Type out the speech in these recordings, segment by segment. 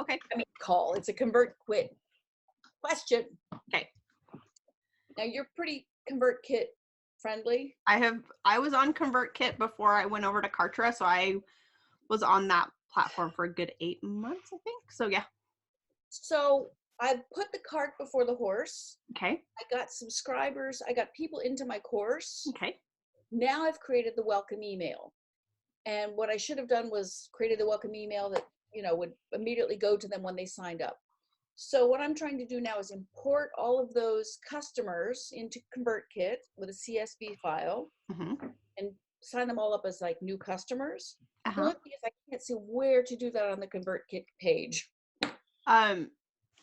Okay. I mean, call. It's a ConvertKit question. Okay. Now you're pretty ConvertKit friendly. I was on ConvertKit before I went over to Kartra, so I was on that platform for a good 8 months, I think. So yeah. So I put the cart before the horse. Okay. I got subscribers. I got people into my course. Okay. Now I've created the welcome email. And what I should have done was created the welcome email that, would immediately go to them when they signed up. So what I'm trying to do now is import all of those customers into ConvertKit with a CSV file and sign them all up as like new customers. The only thing is I can't see where to do that on the ConvertKit page.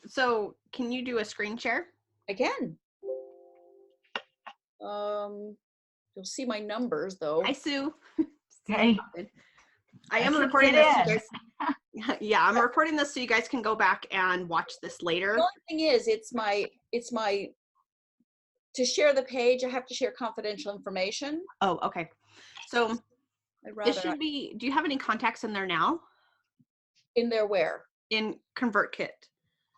So can you do a screen share? I can. You'll see my numbers though. Hi, Sue. Okay. I am recording this, you guys. Yeah, I'm recording this so you guys can go back and watch this later. The only thing is, it's my to share the page, I have to share confidential information. Oh, okay. So it should be, do you have any contacts in there now? In there where? In ConvertKit.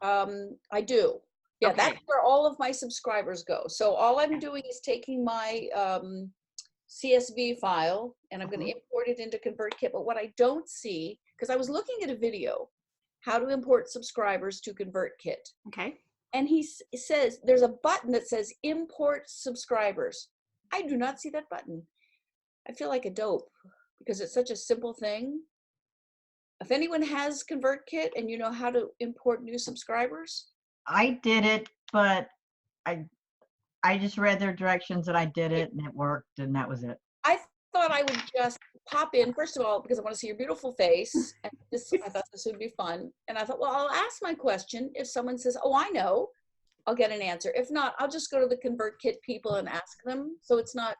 I do. Yeah, Okay. That's where all of my subscribers go. So all I'm doing is taking my CSV file and I'm going to import it into ConvertKit. But what I don't see, because I was looking at a video, how to import subscribers to ConvertKit. Okay. And he says, there's a button that says import subscribers. I do not see that button. I feel like a dope because it's such a simple thing. If anyone has ConvertKit and you know how to import new subscribers. I did it, but I just read their directions and I did it and it worked and that was it. I thought I would just pop in, first of all, because I want to see your beautiful face. And I thought this would be fun. And I thought, well, I'll ask my question. If someone says, oh, I know, I'll get an answer. If not, I'll just go to the ConvertKit people and ask them. So it's not,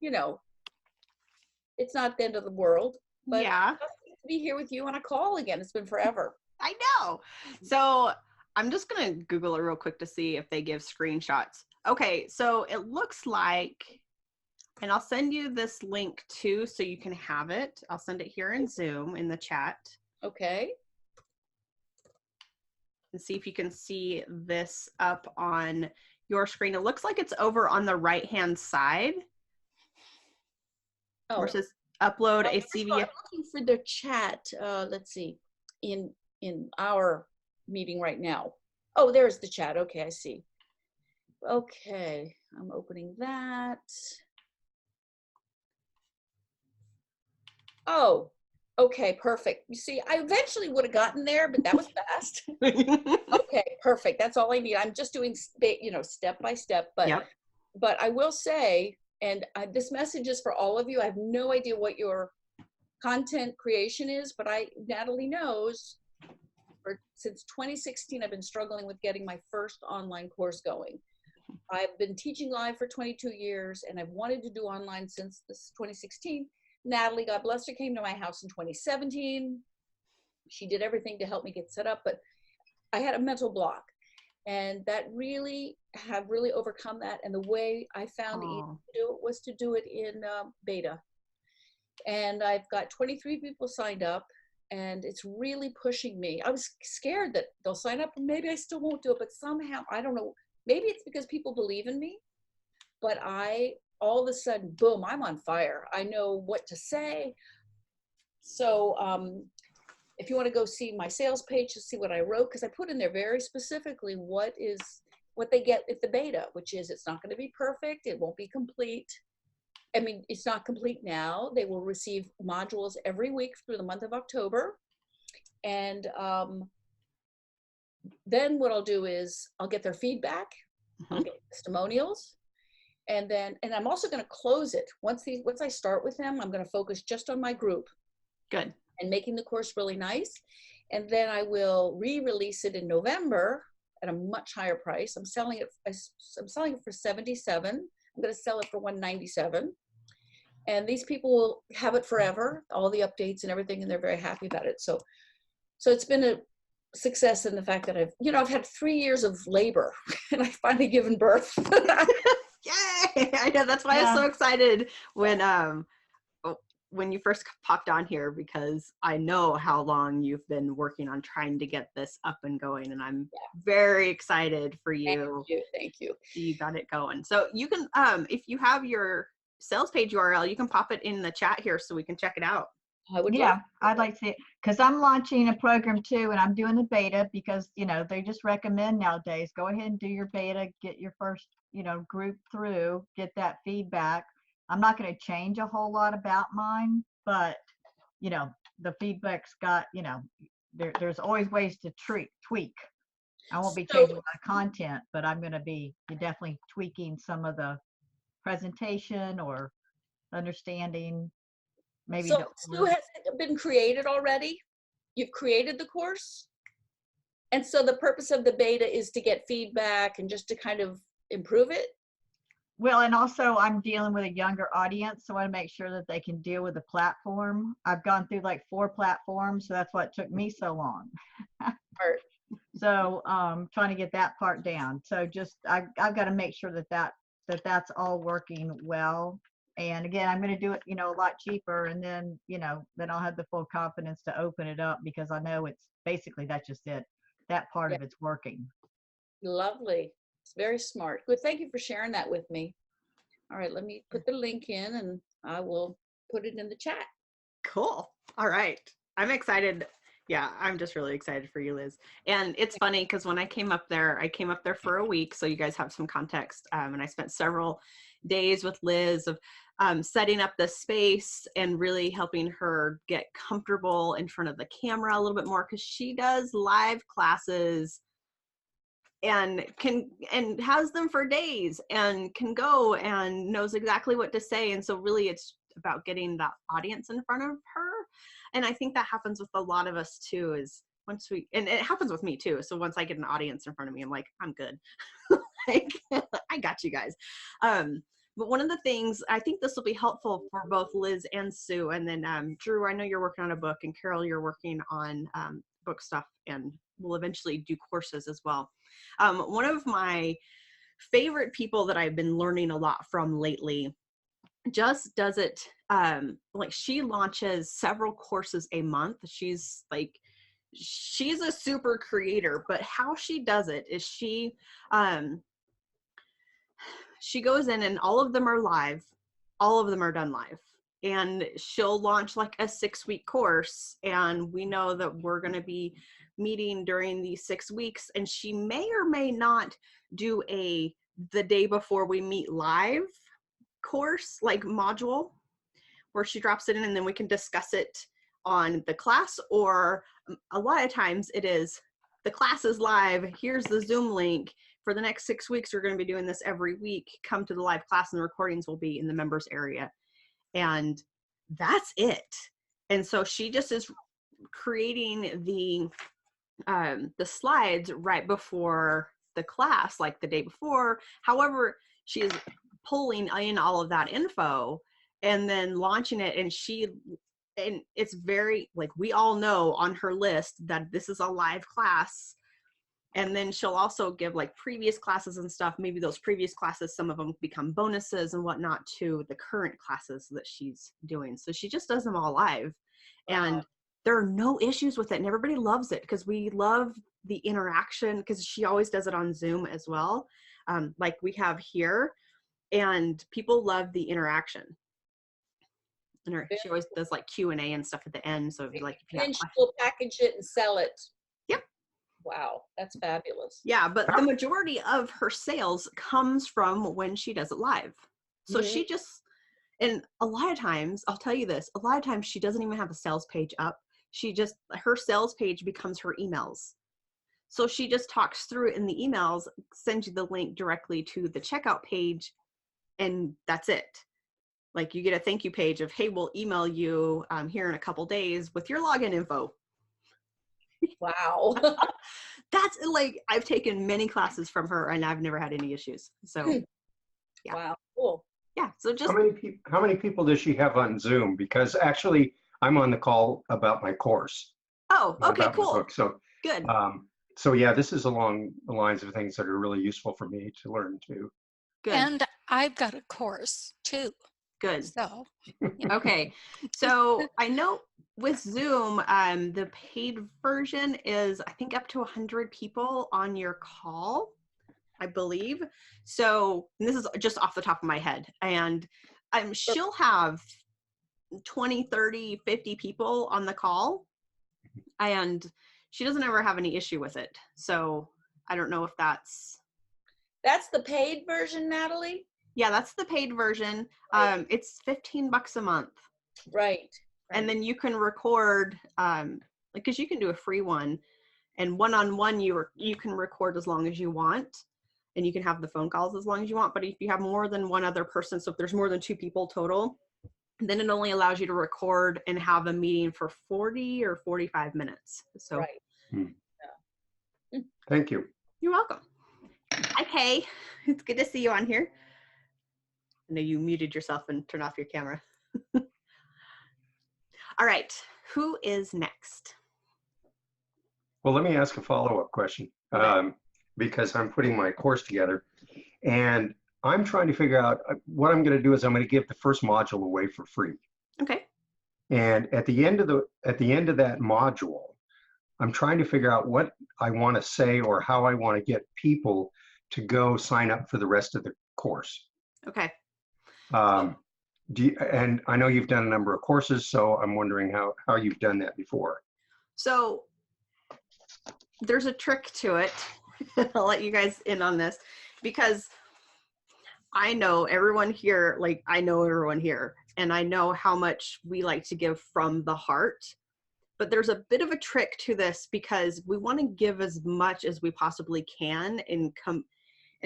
it's not the end of the world. But yeah. To be here with you on a call again. It's been forever. I know. So I'm just going to Google it real quick to see if they give screenshots. Okay, so it looks like, and I'll send you this link too so you can have it. I'll send it here in Zoom in the chat. Okay. And see if you can see this up on your screen. It looks like it's over on the right-hand side. Oh. Where it says upload a CV. I'm looking for the chat. Let's see, in our meeting right now. Oh, there's the chat. Okay, I see. Okay, I'm opening that. Oh, okay, perfect. You see, I eventually would have gotten there, but that was fast. Okay, perfect. That's all I need. I'm just doing, step by step. But, yep. But I will say, and this message is for all of you. I have no idea what your content creation is, but Natalie knows. Since 2016, I've been struggling with getting my first online course going. I've been teaching live for 22 years, and I've wanted to do online since this 2016. Natalie, God bless her, came to my house in 2017. She did everything to help me get set up, but I had a mental block, and that have really overcome that. And the way I found easy to do it was to do it in beta. And I've got 23 people signed up. And it's really pushing me. I was scared that they'll sign up and maybe I still won't do it, but somehow, I don't know, maybe it's because people believe in me, but all of a sudden, boom, I'm on fire. I know what to say. So if you want to go see my sales page to see what I wrote, because I put in there very specifically what they get at the beta, which is it's not going to be perfect. It won't be complete. I mean, it's not complete now. They will receive modules every week through the month of October. And then what I'll do is I'll get their feedback, I'll get testimonials, and I'm also going to close it. Once I start with them, I'm going to focus just on my group. Good. And making the course really nice. And then I will re-release it in November at a much higher price. I'm selling it for $77. I'm going to sell it for $197. And these people will have it forever, all the updates and everything, and they're very happy about it. So it's been a success in the fact that I've had 3 years of labor and I've finally given birth. Yay! I know, that's why I'm so excited when when you first popped on here because I know how long you've been working on trying to get this up and going, and I'm very excited for you. Thank you. You got it going. So you can, if you have your sales page URL, you can pop it in the chat here so we can check it out. I would Yeah, I'd like to see it because I'm launching a program too, and I'm doing the beta because, you know, they just recommend nowadays, go ahead and do your beta, get your first, you know, group through, get that feedback. I'm not going to change a whole lot about mine, but, you know, the feedback's got, you know, there's always ways to tweak. I won't be changing my content, but I'm going to be definitely tweaking some of the presentation or understanding. Maybe So Sue, has it been created already? You've created the course? And so the purpose of the beta is to get feedback and just to kind of improve it? Well, and also I'm dealing with a younger audience, so I want to make sure that they can deal with the platform. I've gone through like 4 platforms, so that's what took me so long. So trying to get that part down. So just I've got to make sure that's all working well. And again, I'm going to do it, you know, a lot cheaper, and then, you know, then I'll have the full confidence to open it up because I know it's basically that's just it. That part of it's working. Lovely. It's very smart. Good. Thank you for sharing that with me. All right, let me put the link in and I will put it in the chat. Cool. All right. I'm excited. Yeah, I'm just really excited for you, Liz. And it's funny because when I came up there for a week. So you guys have some context. And I spent several days with Liz of setting up the space and really helping her get comfortable in front of the camera a little bit more because she does live classes and has them for days and can go and knows exactly what to say. And so really it's about getting that audience in front of her. And I think that happens with a lot of us too, is once and it happens with me too. So once I get an audience in front of me, I'm like, I'm good. Like, I got you guys. But one of the things, I think this will be helpful for both Liz and Sue. And then Drew, I know you're working on a book, and Carol, you're working on book stuff, and we'll eventually do courses as well. One of my favorite people that I've been learning a lot from lately just does it like she launches several courses a month. She's a super creator, but how she does it is she goes in and all of them are live, all of them are done live, and she'll launch like a 6-week course, and we know that we're going to be meeting during these 6 weeks, and she may or may not do the day before we meet live course, like module, where she drops it in and then we can discuss it on the class. Or a lot of times it is, the class is live, here's the Zoom link. For the next 6 weeks, we're going to be doing this every week. Come to the live class and the recordings will be in the members area. And that's it. And so she just is creating the slides right before the class, like the day before. However, she is pulling in all of that info and then launching it. And it's very, like, we all know on her list that this is a live class. And then she'll also give like previous classes and stuff. Maybe those previous classes, some of them become bonuses and whatnot to the current classes that she's doing. So she just does them all live. Wow. And there are no issues with it. And everybody loves it because we love the interaction, because she always does it on Zoom as well. Like we have here, and people love the interaction. And she always does like Q&A and stuff at the end. So if you and she'll package it and sell it. Yep. Wow, that's fabulous. Yeah, but the majority of her sales comes from when she does it live. So she just, and a lot of times, I'll tell you this, a lot of times she doesn't even have a sales page up. Her sales page becomes her emails. So she just talks through it in the emails, sends you the link directly to the checkout page, and that's it. Like, you get a thank you page of, hey, we'll email you here in a couple days with your login info. Wow. That's like, I've taken many classes from her and I've never had any issues. So yeah. Wow, cool. Yeah. So just how many people does she have on Zoom? Because actually I'm on the call about my course. Oh, okay, cool. So good. So yeah, this is along the lines of things that are really useful for me to learn too. Good. And I've got a course too. Good. So, Okay. So I know with Zoom, the paid version is, I think, up to 100 people on your call, I believe. So, and this is just off the top of my head. And she'll have 20, 30, 50 people on the call. And she doesn't ever have any issue with it. So I don't know if that's That's the paid version, Natalie? yeah, that's the paid version. Right. It's $15 a month. Right. And then you can record, because you can do a free one, and one-on-one you can record as long as you want, and you can have the phone calls as long as you want. But if you have more than one other person, so if there's more than 2 people total, then it only allows you to record and have a meeting for 40 or 45 minutes. So Right. Yeah. Thank you. you're welcome. Hi, Kay. It's good to see you on here. I know you muted yourself and turned off your camera. All right, who is next? Well, let me ask a follow-up question, Okay. because I'm putting my course together, and I'm trying to figure out what I'm going to do is I'm going to give the first module away for free. Okay. And at the end of that module, I'm trying to figure out what I want to say or how I want to get people to go sign up for the rest of the course. Okay. And I know you've done a number of courses, so I'm wondering how you've done that before. So there's a trick to it. I'll let you guys in on this, because I know everyone here, and I know how much we like to give from the heart. But there's a bit of a trick to this, because we want to give as much as we possibly can and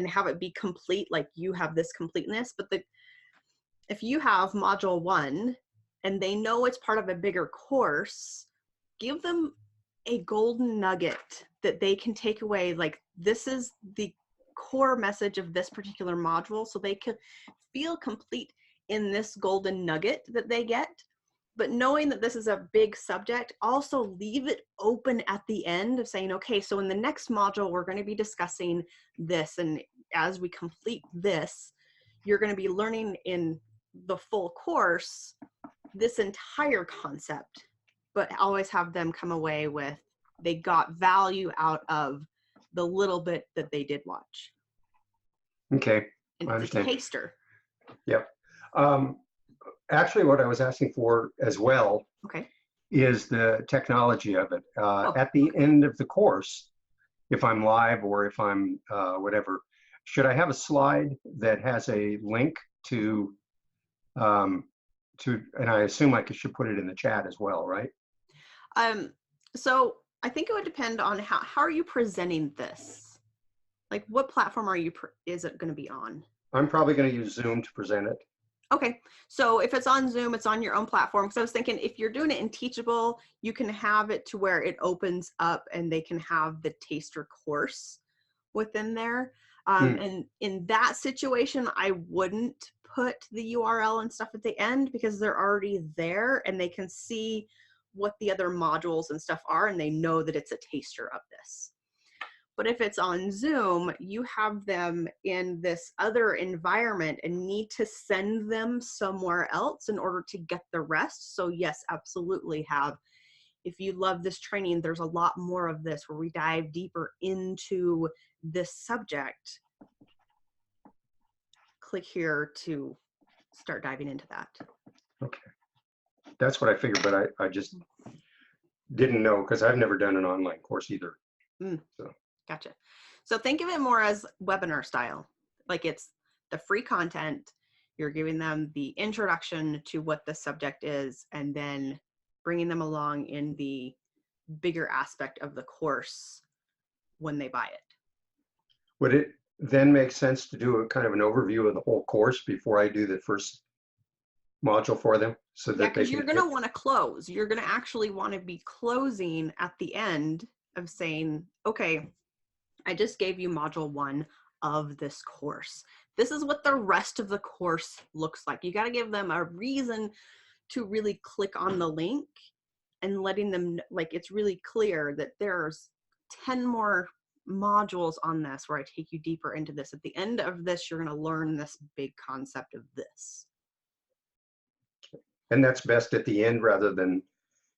have it be complete, like you have this completeness. But if you have module 1 and they know it's part of a bigger course, give them a golden nugget that they can take away. Like, this is the core message of this particular module, so they can feel complete in this golden nugget that they get. But knowing that this is a big subject, also leave it open at the end of saying, okay, so in the next module, we're going to be discussing this. And as we complete this, you're going to be learning in the full course this entire concept, but always have them come away with, they got value out of the little bit that they did watch. Okay, And I it's a understand. taster. Yep. Actually, what I was asking for as well Okay. is the technology of it. At the end of the course, if I'm live or if I'm whatever, should I have a slide that has a link to, and I assume I should put it in the chat as well, right? So I think it would depend on how are you presenting this? Like, what platform is it going to be on? I'm probably going to use Zoom to present it. Okay, so if it's on Zoom, it's on your own platform. So I was thinking, if you're doing it in Teachable, you can have it to where it opens up and they can have the taster course within there. And in that situation, I wouldn't put the URL and stuff at the end, because they're already there and they can see what the other modules and stuff are, and they know that it's a taster of this. But if it's on Zoom, you have them in this other environment and need to send them somewhere else in order to get the rest. So yes, absolutely have. If you love this training, there's a lot more of this where we dive deeper into this subject. Click here to start diving into that. Okay. That's what I figured, but I just didn't know, because I've never done an online course either. So. Gotcha. So think of it more as webinar style. Like, it's the free content. You're giving them the introduction to what the subject is, and then bringing them along in the bigger aspect of the course when they buy it. Would it then make sense to do a kind of an overview of the whole course before I do the first module for them? So that because you're going to want to close. You're going to actually want to be closing at the end of saying, okay, I just gave you module 1 of this course. This is what the rest of the course looks like. You got to give them a reason to really click on the link, and letting them, like, it's really clear that there's 10 more modules on this where I take you deeper into this. At the end of this, you're going to learn this big concept of this. And that's best at the end rather than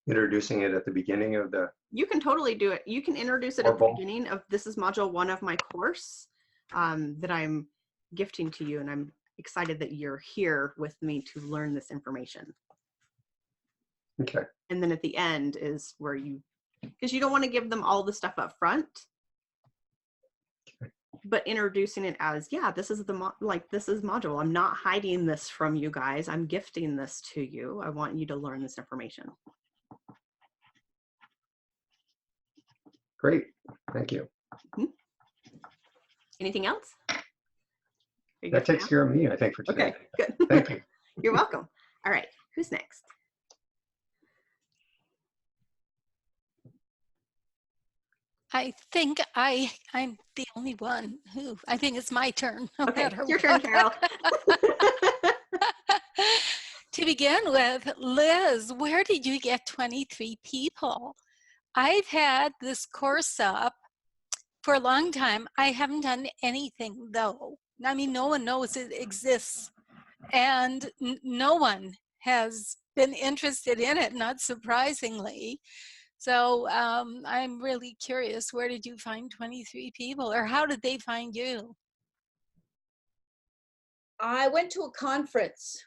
introducing it at the beginning of the You can totally do it. You can introduce it at the beginning of, this is module 1 of my course that I'm gifting to you. And I'm excited that you're here with me to learn this information. Okay. And then at the end is where you, because you don't want to give them all the stuff up front, but introducing it as, yeah, this is the, this is module. I'm not hiding this from you guys. I'm gifting this to you. I want you to learn this information. Great. Thank you. Anything else? That takes care of me, I think, for today. Okay, good. Thank you. You're welcome. All right, who's next? I think I'm the only one who, I think it's my turn. No Okay, matter it's your turn, what. Carol. To begin with, Liz, where did you get 23 people? I've had this course up for a long time. I haven't done anything though. I mean, no one knows it exists, and no one has been interested in it, not surprisingly. So I'm really curious, where did you find 23 people, or how did they find you? I went to a conference.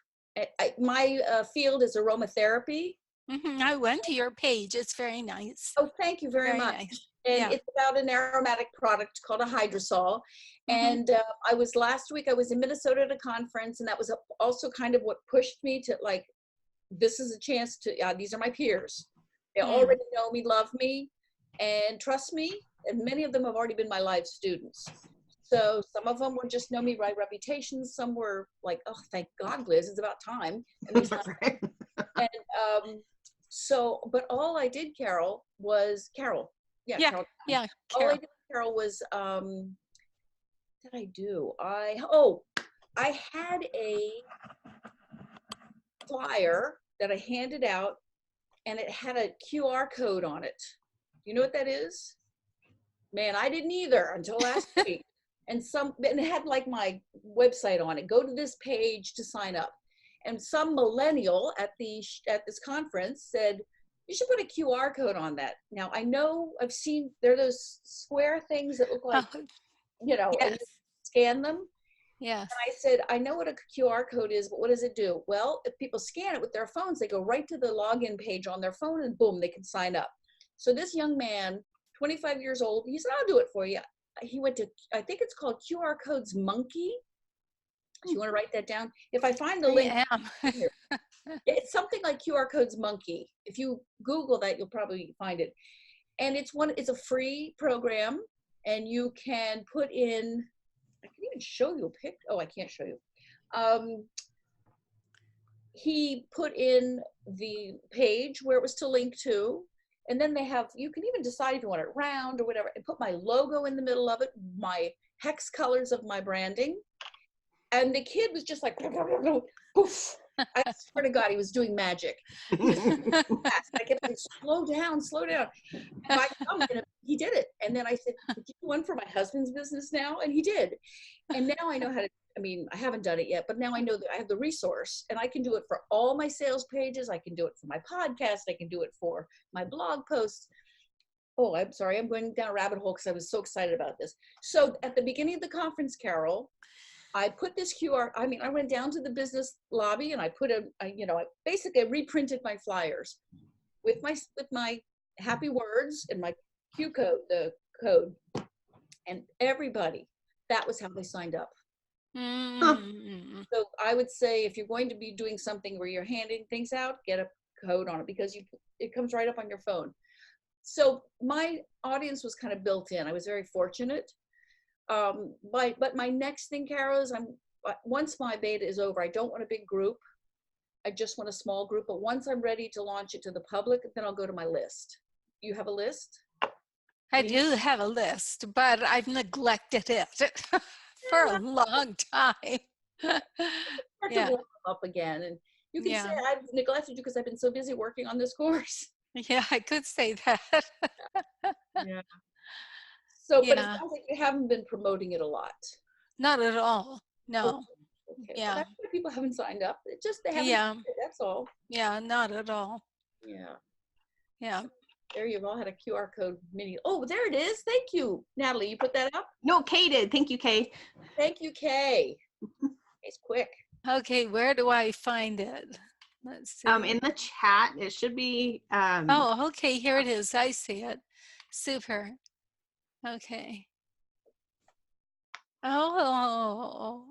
My field is aromatherapy. I went to your page. It's very nice. Oh, thank you very much. Nice. And Yeah. it's about an aromatic product called a Hydrosol. And I was last week, I was in Minnesota at a conference, and that was also kind of what pushed me to like, this is a chance to, these are my peers. They already know me, love me, and trust me. And many of them have already been my live students. So some of them would just know me by reputation. Some were like, oh, thank God, Liz, it's about time. And so, but all I did, Carol, was Carol. Yeah. Carol. Yeah. All I did, Carol, was, what did I do? I had a flyer that I handed out, and it had a QR code on it. You know what that is? Man, I didn't either until last week. And it had like my website on it. Go to this page to sign up. And some millennial at this conference said, you should put a QR code on that. Now, I know I've seen, there are those square things that look like, you know, and you scan them. Yes. And I said, I know what a QR code is, but what does it do? Well, if people scan it with their phones, they go right to the login page on their phone, and boom, they can sign up. So this young man, 25 years old, he said, I'll do it for you. He went to, I think it's called QR Codes Monkey. Do you want to write that down? If I find the link, it's something like QR Codes Monkey. If you Google that, you'll probably find it. And it's a free program, and you can put in, I can even show you a pic. Oh, I can't show you. He put in the page where it was to link to, and then you can even decide if you want it round or whatever, and put my logo in the middle of it, my hex colors of my branding. And the kid was just like, poof. I swear to God, he was doing magic. I kept saying, slow down, slow down. And he did it. And then I said, could you do one for my husband's business now? And he did. And now I know how to, I mean, I haven't done it yet, but now I know that I have the resource, and I can do it for all my sales pages. I can do it for my podcast. I can do it for my blog posts. Oh, I'm sorry. I'm going down a rabbit hole because I was so excited about this. So at the beginning of the conference, Carol, I put this I went down to the business lobby, and I put I basically reprinted my flyers with my happy words and my Q code, the code, and everybody, that was how they signed up. So I would say, if you're going to be doing something where you're handing things out, get a code on it, because it comes right up on your phone. So my audience was kind of built in. I was very fortunate. But my next thing, Carol, is once my beta is over, I don't want a big group. I just want a small group. But once I'm ready to launch it to the public, then I'll go to my list. You have a list? I do have a list, but I've neglected it for a long time. Start to warm up again, and you can say I've neglected you because I've been so busy working on this course. Yeah, I could say that. Yeah. So, but it sounds like you haven't been promoting it a lot. Not at all. No. Okay. Yeah. Well, that's why people haven't signed up. It's just they haven't. Yeah. That's all. Yeah, not at all. Yeah. Yeah. There you've all had a QR code mini. Oh, there it is. Thank you, Natalie. You put that up? No, Kay did. Thank you, Kay. Thank you, Kay. It's quick. Okay, where do I find it? Let's see. In the chat, it should be. Oh, okay, here it is. I see it. Super. Okay. Oh.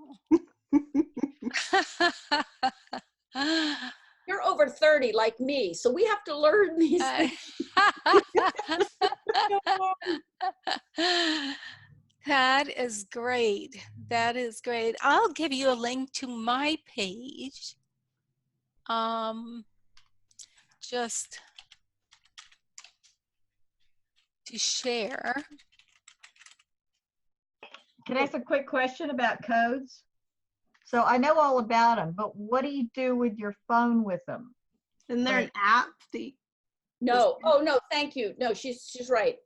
You're over 30 like me, so we have to learn these things. That is great. That is great. I'll give you a link to my page. Just to share. Can I ask a quick question about codes? So I know all about them, but what do you do with your phone with them? Isn't there an app? No. Oh no, thank you. No, she's right.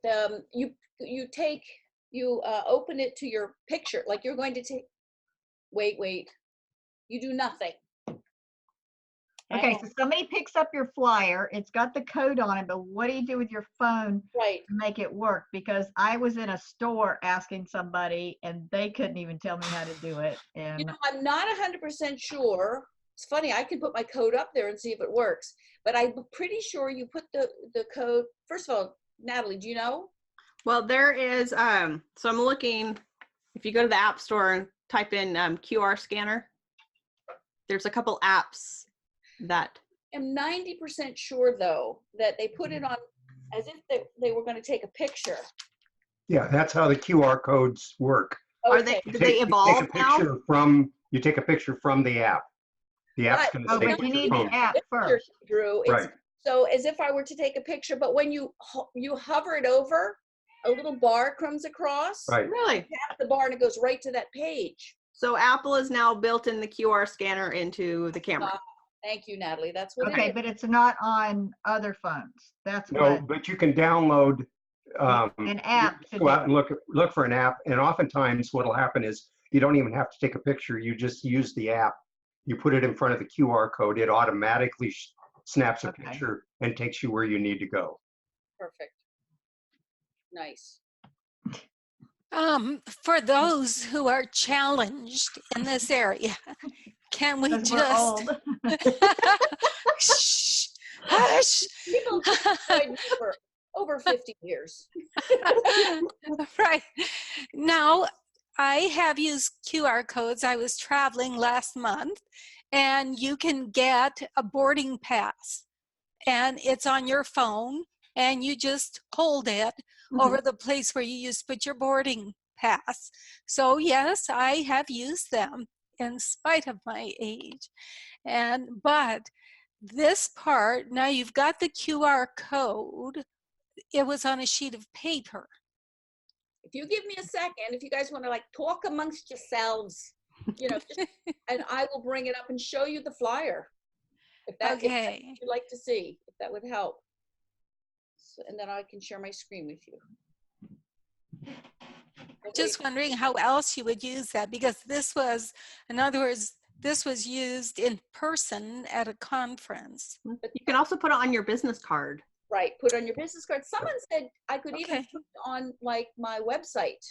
You open it to your picture, like you're going to take. Wait. You do nothing. Okay, so somebody picks up your flyer, it's got the code on it, but what do you do with your phone Right. to make it work? Because I was in a store asking somebody and they couldn't even tell me how to do it. And You know, I'm not 100% sure. It's funny, I can put my code up there and see if it works, but I'm pretty sure you put the code. First of all, Natalie, do you know? Well, there is, so I'm looking, if you go to the App Store and type in QR scanner, there's a couple apps that. I'm 90% sure though, that they put it on as if they were going to take a picture. Yeah, that's how the QR codes work. Are Okay. they, do they evolve now? You take a picture from the app. The app's going to oh, take but you need from. the app Picture, first. Drew. It's Right. so as if I were to take a picture, but when you hover it over, a little bar comes across. Right. Really? Tap the bar and it goes right to that page. So Apple has now built in the QR scanner into the camera. Thank you, Natalie. That's what Okay, it is. but it's not on other phones. That's No, what but you can download an app to go out do. and look for an app, and oftentimes what'll happen is you don't even have to take a picture. You just use the app. You put it in front of the QR code. It automatically snaps a Okay. picture and takes you where you need to go. Perfect. Nice. For those who are challenged in this area, can we 'Cause we're just old. shh, hush. People have tried me for over 50 years. Right. Now, I have used QR codes. I was traveling last month, and you can get a boarding pass, and it's on your phone, and you just hold it over the place where you used to put your boarding pass. So yes, I have used them in spite of my age. But this part, now you've got the QR code. It was on a sheet of paper. If you give me a second, if you guys want to like talk amongst yourselves, you know, just, and I will bring it up and show you the flyer. If that's what you'd like to see, if that would help. So, and then I can share my screen with you. Just wondering how else you would use that, because this was, in other words, this was used in person at a conference. But you can also put it on your business card. Right, put on your business card. Someone said I could even put it on like my website.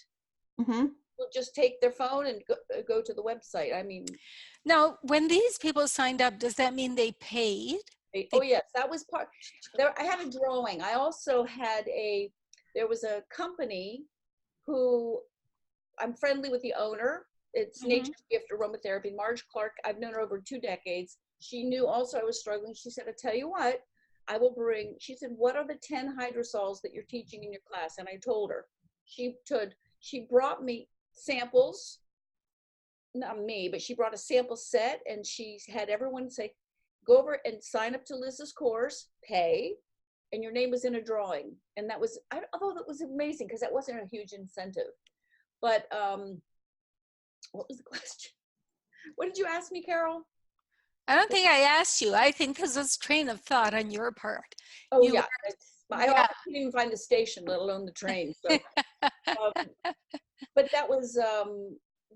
People just take their phone and go to the website. I mean. Now, when these people signed up, does that mean they paid? Oh yes, that was part. There, I had a drawing. I also had there was a company who I'm friendly with the owner. It's Nature's Gift Aromatherapy. Marge Clark, I've known her over 2 decades. She knew also I was struggling. She said, I tell you what, I will bring, she said, what are the 10 hydrosols that you're teaching in your class? And I told her. She brought me samples, not me, but she brought a sample set, and she had everyone say, go over and sign up to Liz's course, pay, and your name was in a drawing. And that was, although that was amazing because that wasn't a huge incentive. But what was the question? What did you ask me, Carol? I don't think I asked you. I think this was train of thought on your part. Oh, yeah. I often couldn't even find the station, let alone the train. So, but that was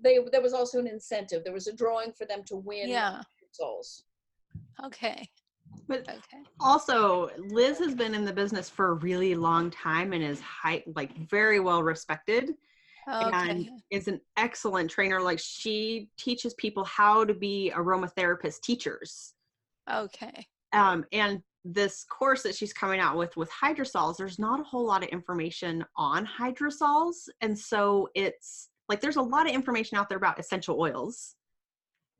there was also an incentive. There was a drawing for them to win Yeah. Hydrsols. Okay. But Okay. also, Liz has been in the business for a really long time and is very well respected. And Okay. is an excellent trainer. Like, she teaches people how to be aromatherapist teachers. Okay. And this course that she's coming out with Hydrosols, there's not a whole lot of information on hydrosols. And so it's like, there's a lot of information out there about essential oils,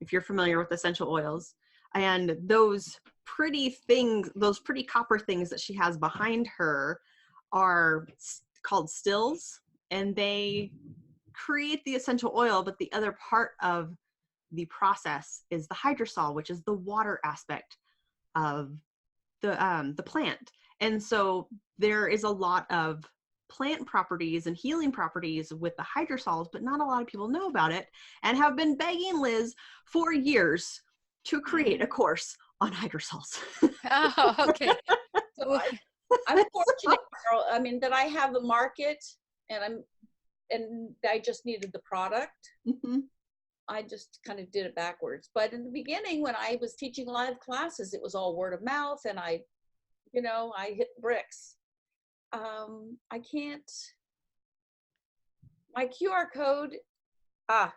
if you're familiar with essential oils, and those pretty things, those pretty copper things that she has behind her are called stills, and they create the essential oil. But the other part of the process is the hydrosol, which is the water aspect of the plant. And so there is a lot of plant properties and healing properties with the hydrosols, but not a lot of people know about it, and have been begging Liz for years to create a course on hydrosols. Oh, okay. So I'm fortunate, Carol, I mean, that I have a market, and I just needed the product. Mm-hmm. I just kind of did it backwards. But in the beginning, when I was teaching live classes, it was all word of mouth, and I hit bricks. I can't, my QR code, I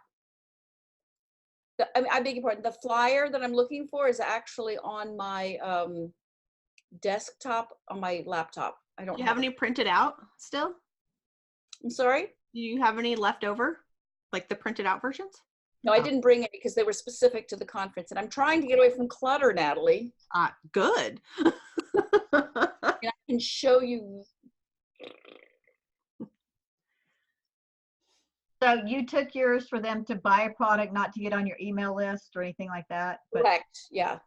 beg your pardon, the flyer that I'm looking for is actually on my desktop on my laptop. I don't Do you have any printed out still? I'm sorry? Do you have any left over, like the printed out versions? No, I didn't bring any because they were specific to the conference, and I'm trying to get away from clutter, Natalie. Good. And I can show you. So you took yours for them to buy a product, not to get on your email list or anything like that? Correct, yeah.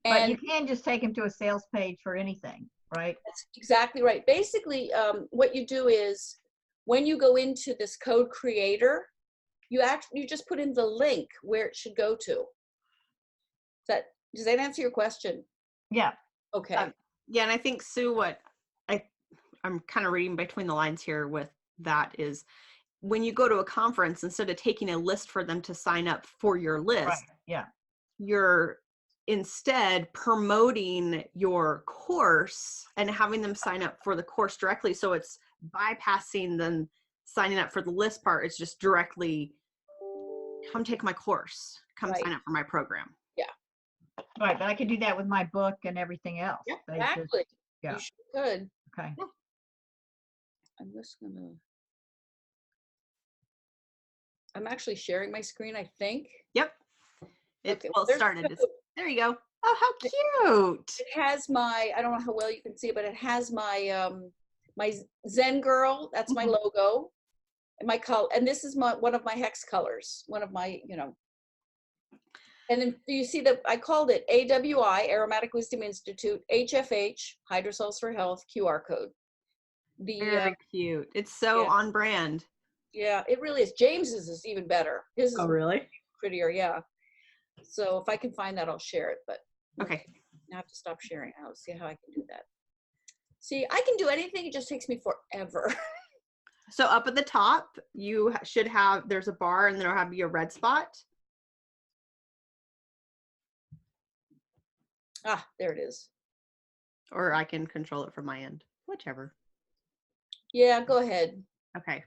But And you can just take them to a sales page for anything, right? that's exactly right. Basically, what you do is when you go into this code creator, you just put in the link where it should go to. Does that answer your question? Yeah. Okay. Yeah, and I think, Sue, what I'm kind of reading between the lines here with that is, when you go to a conference, instead of taking a list for them to sign up for your list, Right. Yeah. you're instead promoting your course and having them sign up for the course directly. So it's bypassing them signing up for the list part. It's just directly, come take my course, come Right. sign up for my program. Right. But I could do that with my book and everything else. Yeah, They just- Exactly. yeah. You sure could. Okay. I'm actually sharing my screen, I think. Yep. It Okay, well there's started. the- There you go. Oh, how cute. It has my, I don't know how well you can see it, but it has my my Zen girl. That's my Mhm. logo. And my color, and this is one of my hex colors. One of my, And then you see that I called it AWI, Aromatic Wisdom Institute, HFH, Hydrosols for Health, QR code. Very cute. It's so yeah. on brand. Yeah, it really is. James's is even better. His is Really? prettier, yeah. So if I can find that, I'll share it. But Okay. I have to stop sharing. I'll see how I can do that. See, I can do anything. It just takes me forever. So up at the top, you should have, there's a bar, and then it'll have your red spot. There it is. Or I can control it from my end, whichever. Yeah, go ahead. Okay.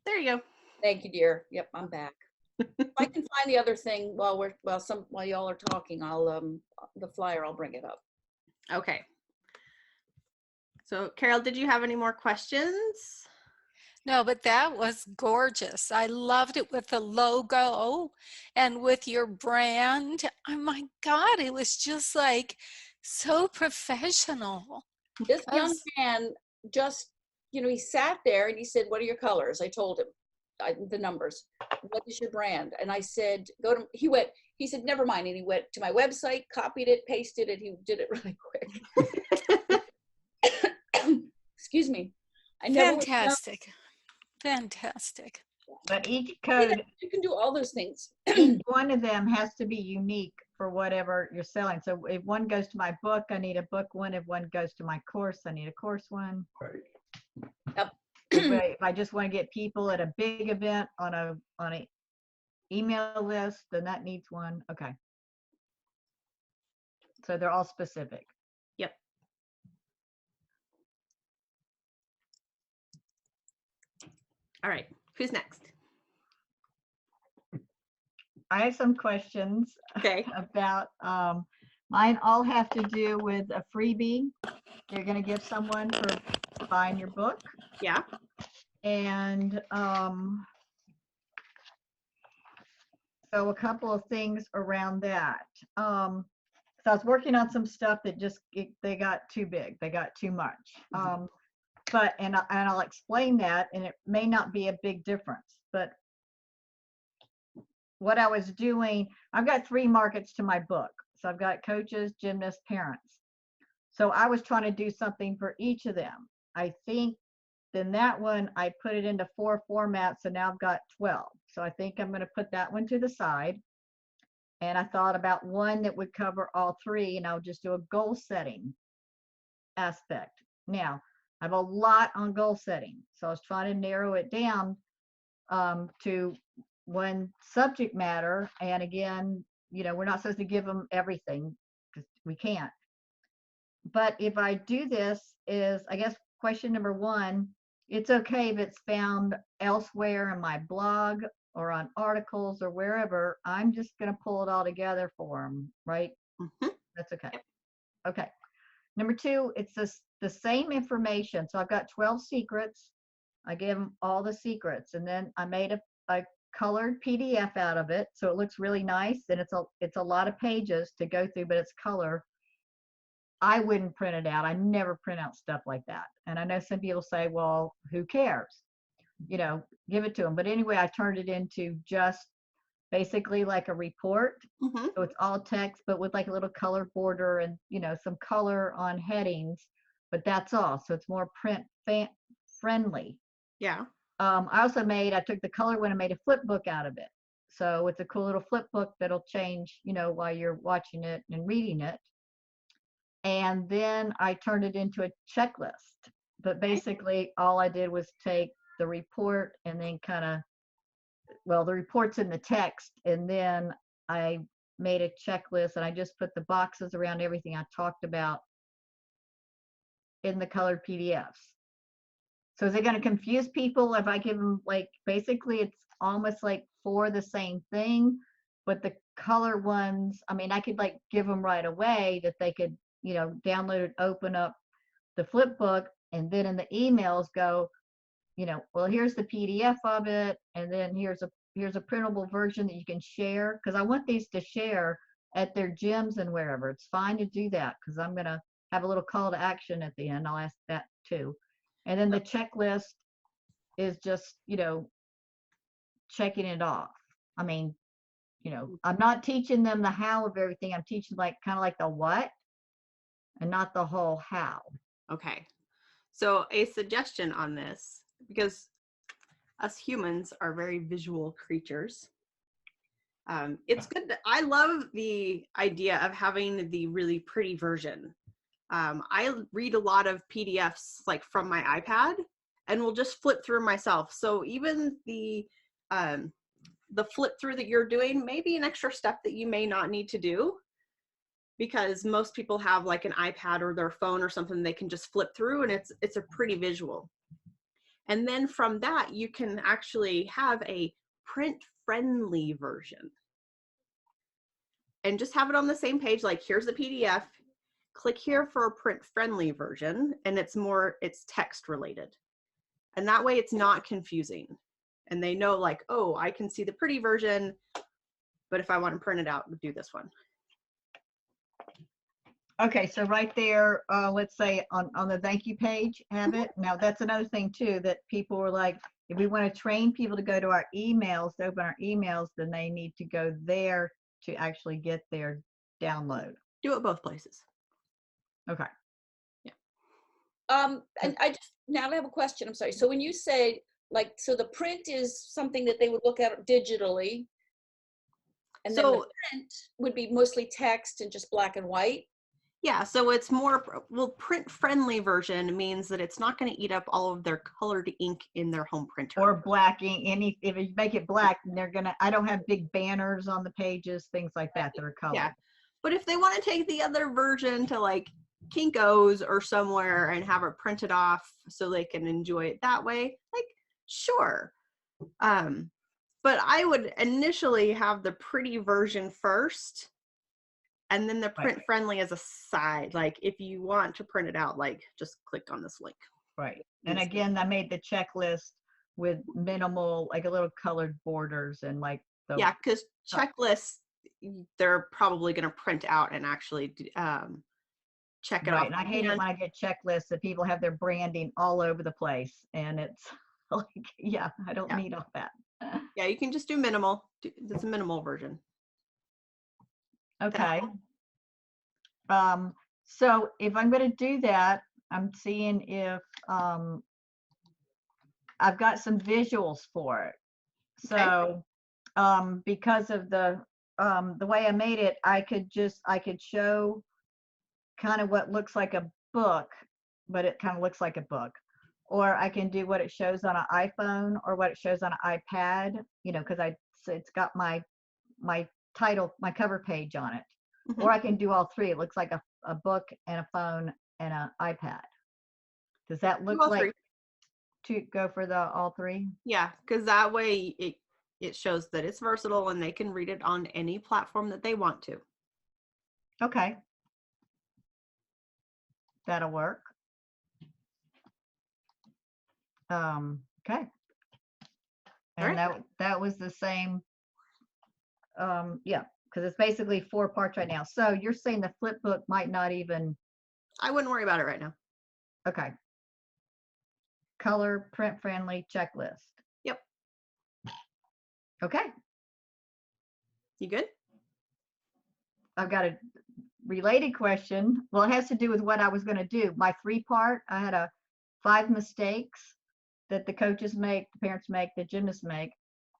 There you go. Thank you, dear. Yep, I'm back. If I can find the other thing while y'all are talking, I'll the flyer, I'll bring it up. Okay. So Carol, did you have any more questions? No, but that was gorgeous. I loved it with the logo and with your brand. Oh my God, it was just like so professional. This young man just, he sat there and he said, "What are your colors?" I told him the numbers. "What is your brand?" And I said, he said, "Never mind." And he went to my website, copied it, pasted it. He did it really quick. Excuse me. I never would have known. Fantastic. But each code, You can do all those things. each one of them has to be unique for whatever you're selling. So if one goes to my book, I need a book one. If one goes to my course, I need a course one. Right. Yep. If I just want to get people at a big event on a email list, then that needs one. Okay. So they're all specific. Yep. All right. Who's next? I have some questions Okay. about, mine all have to do with a freebie you're going to give someone for buying your book. Yeah. And so a couple of things around that. So I was working on some stuff that they got too big. They got too much. But, and I'll explain that, and it may not be a big difference, but what I was doing, I've got 3 markets to my book. So I've got coaches, gymnasts, parents. So I was trying to do something for each of them. I think then that one, I put it into 4 formats, so now I've got 12. So I think I'm going to put that one to the side. And I thought about one that would cover all 3, and I'll just do a goal setting aspect. Now, I have a lot on goal setting. So I was trying to narrow it down to one subject matter. And again, we're not supposed to give them everything because we can't. But if I do this is, I guess, question number 1, it's okay if it's found elsewhere in my blog or on articles or wherever. I'm just going to pull it all together for them, right? That's okay. Okay. Number 2, it's the same information. So I've got 12 secrets. I give them all the secrets, and then I made a colored PDF out of it, so it looks really nice, and it's a lot of pages to go through, but it's color. I wouldn't print it out. I never print out stuff like that. And I know some people say, well, who cares? Give it to them. But anyway, I turned it into just basically like a report. So it's all text, but with like a little color border and, some color on headings, but that's all. So it's more print friendly. Yeah. I took the color one and made a flip book out of it. So it's a cool little flip book that'll change, while you're watching it and reading it. And then I turned it into a checklist. But basically, all I did was take the report and then the report's in the text. And then I made a checklist, and I just put the boxes around everything I talked about in the colored PDFs. So is it going to confuse people if I give them, basically it's almost like 4 the same thing, but the color ones, I could give them right away that they could, download it, open up the flip book, and then in the emails go, well, here's the PDF of it, and then here's a printable version that you can share, because I want these to share at their gyms and wherever. It's fine to do that, because I'm going to have a little call to action at the end. I'll ask that too. And then the checklist is just, checking it off. I'm not teaching them the how of everything. I'm teaching kind of like the what and not the whole how. Okay. So a suggestion on this, because us humans are very visual creatures. It's good. I love the idea of having the really pretty version. I read a lot of PDFs from my iPad, and will just flip through myself. So even the flip through that you're doing may be an extra step that you may not need to do, because most people have an iPad or their phone or something they can just flip through, and it's a pretty visual. And then from that, you can actually have a print-friendly version. And just have it on the same page, here's the PDF, click here for a print-friendly version, and it's text related. And that way it's not confusing. And they know oh, I can see the pretty version, but if I want to print it out, do this one. Okay, so right there, let's say on the thank you page, have it. Now that's another thing too, that people were if we want to train people to go to our emails, to open our emails, then they need to go there to actually get their download. Do it both places. Okay. Yeah. And now I have a question. I'm sorry. So when you say so the print is something that they would look at digitally, and then the print would be mostly text and just black and white. Yeah, so it's more, well, print-friendly version means that it's not going to eat up all of their colored ink in their home printer. Or black ink. If you make it black, they're gonna. I don't have big banners on the pages, things like that that are colored. Yeah, but if they want to take the other version to like Kinko's or somewhere and have it printed off so they can enjoy it that way, like, sure. But I would initially have the pretty version first, and then the print friendly as a side. Like, if you want to print it out, like, just click on this link. Right. And again, I made the checklist with minimal, like a little colored borders and like the. Yeah, because checklists, they're probably going to print out and actually check it off. And I hate it when I get checklists that people have their branding all over the place, and it's like, yeah, I don't need all that. Yeah, you can just do minimal. It's a minimal version. Okay. So if I'm going to do that, I'm seeing if I've got some visuals for it. So because of the way I made it, I could show kind of what looks like a book, but it kind of looks like a book. Or I can do what it shows on an iPhone or what it shows on an iPad, you know, because it's got my title, my cover page on it. Mm-hmm. Or I can do all three. It looks like a book and a phone and an iPad. Does that look like to go for the all three? Yeah, because that way it shows that it's versatile and they can read it on any platform that they want to. Okay. That'll work. Okay. And that was the same. Yeah, because it's basically 4 parts right now. So you're saying the flip book might not even. I wouldn't worry about it right now. Okay. Color, print friendly, checklist. Yep. Okay. You good? I've got a related question. Well, it has to do with what I was going to do. My 3-part, I had 5 mistakes that the coaches make, the parents make, the gymnasts make,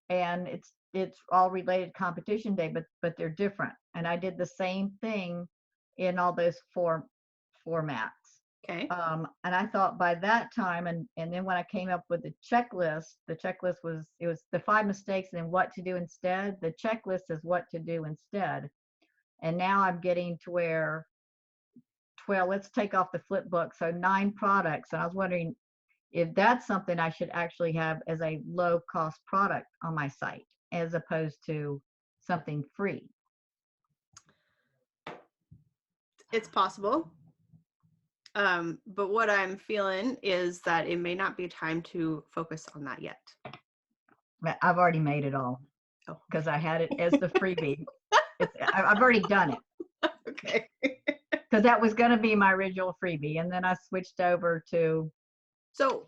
and it's all related to competition day, but they're different. And I did the same thing in all those 4 formats. Okay. And I thought by that time, and then when I came up with the checklist was the 5 mistakes and then what to do instead. The checklist is what to do instead. And now I'm getting to where 12, let's take off the flip book. So 9 products. And I was wondering if that's something I should actually have as a low cost product on my site, as opposed to something free. It's possible. But what I'm feeling is that it may not be time to focus on that yet. I've already made it all because I had it as the freebie. I've already done it. Okay. Because that was going to be my original freebie. And then I switched over to. So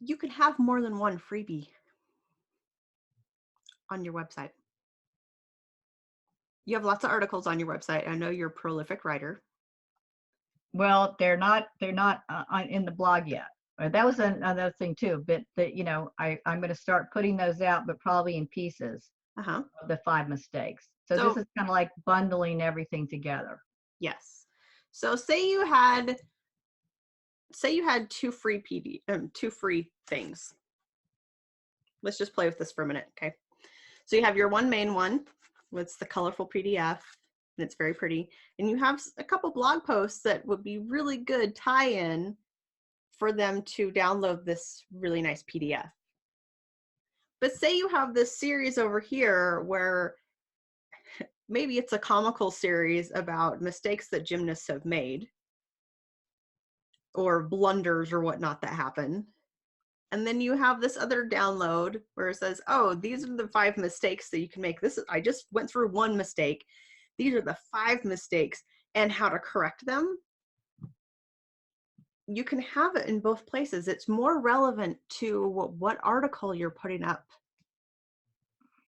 you can have more than one freebie on your website. You have lots of articles on your website. I know you're a prolific writer. Well, they're not in the blog yet. That was another thing too. But I'm going to start putting those out, but probably in pieces. Of the 5 mistakes. So this is kind of like bundling everything together. Yes. So say you had 2 free two free things. Let's just play with this for a minute, okay? So you have your one main one, it's the colorful PDF, and it's very pretty. And you have a couple blog posts that would be really good tie-in for them to download this really nice PDF. But say you have this series over here where maybe it's a comical series about mistakes that gymnasts have made or blunders or whatnot that happen. And then you have this other download where it says, oh, these are the 5 mistakes that you can make. I just went through 1 mistake. These are the 5 mistakes and how to correct them. You can have it in both places. It's more relevant to what article you're putting up,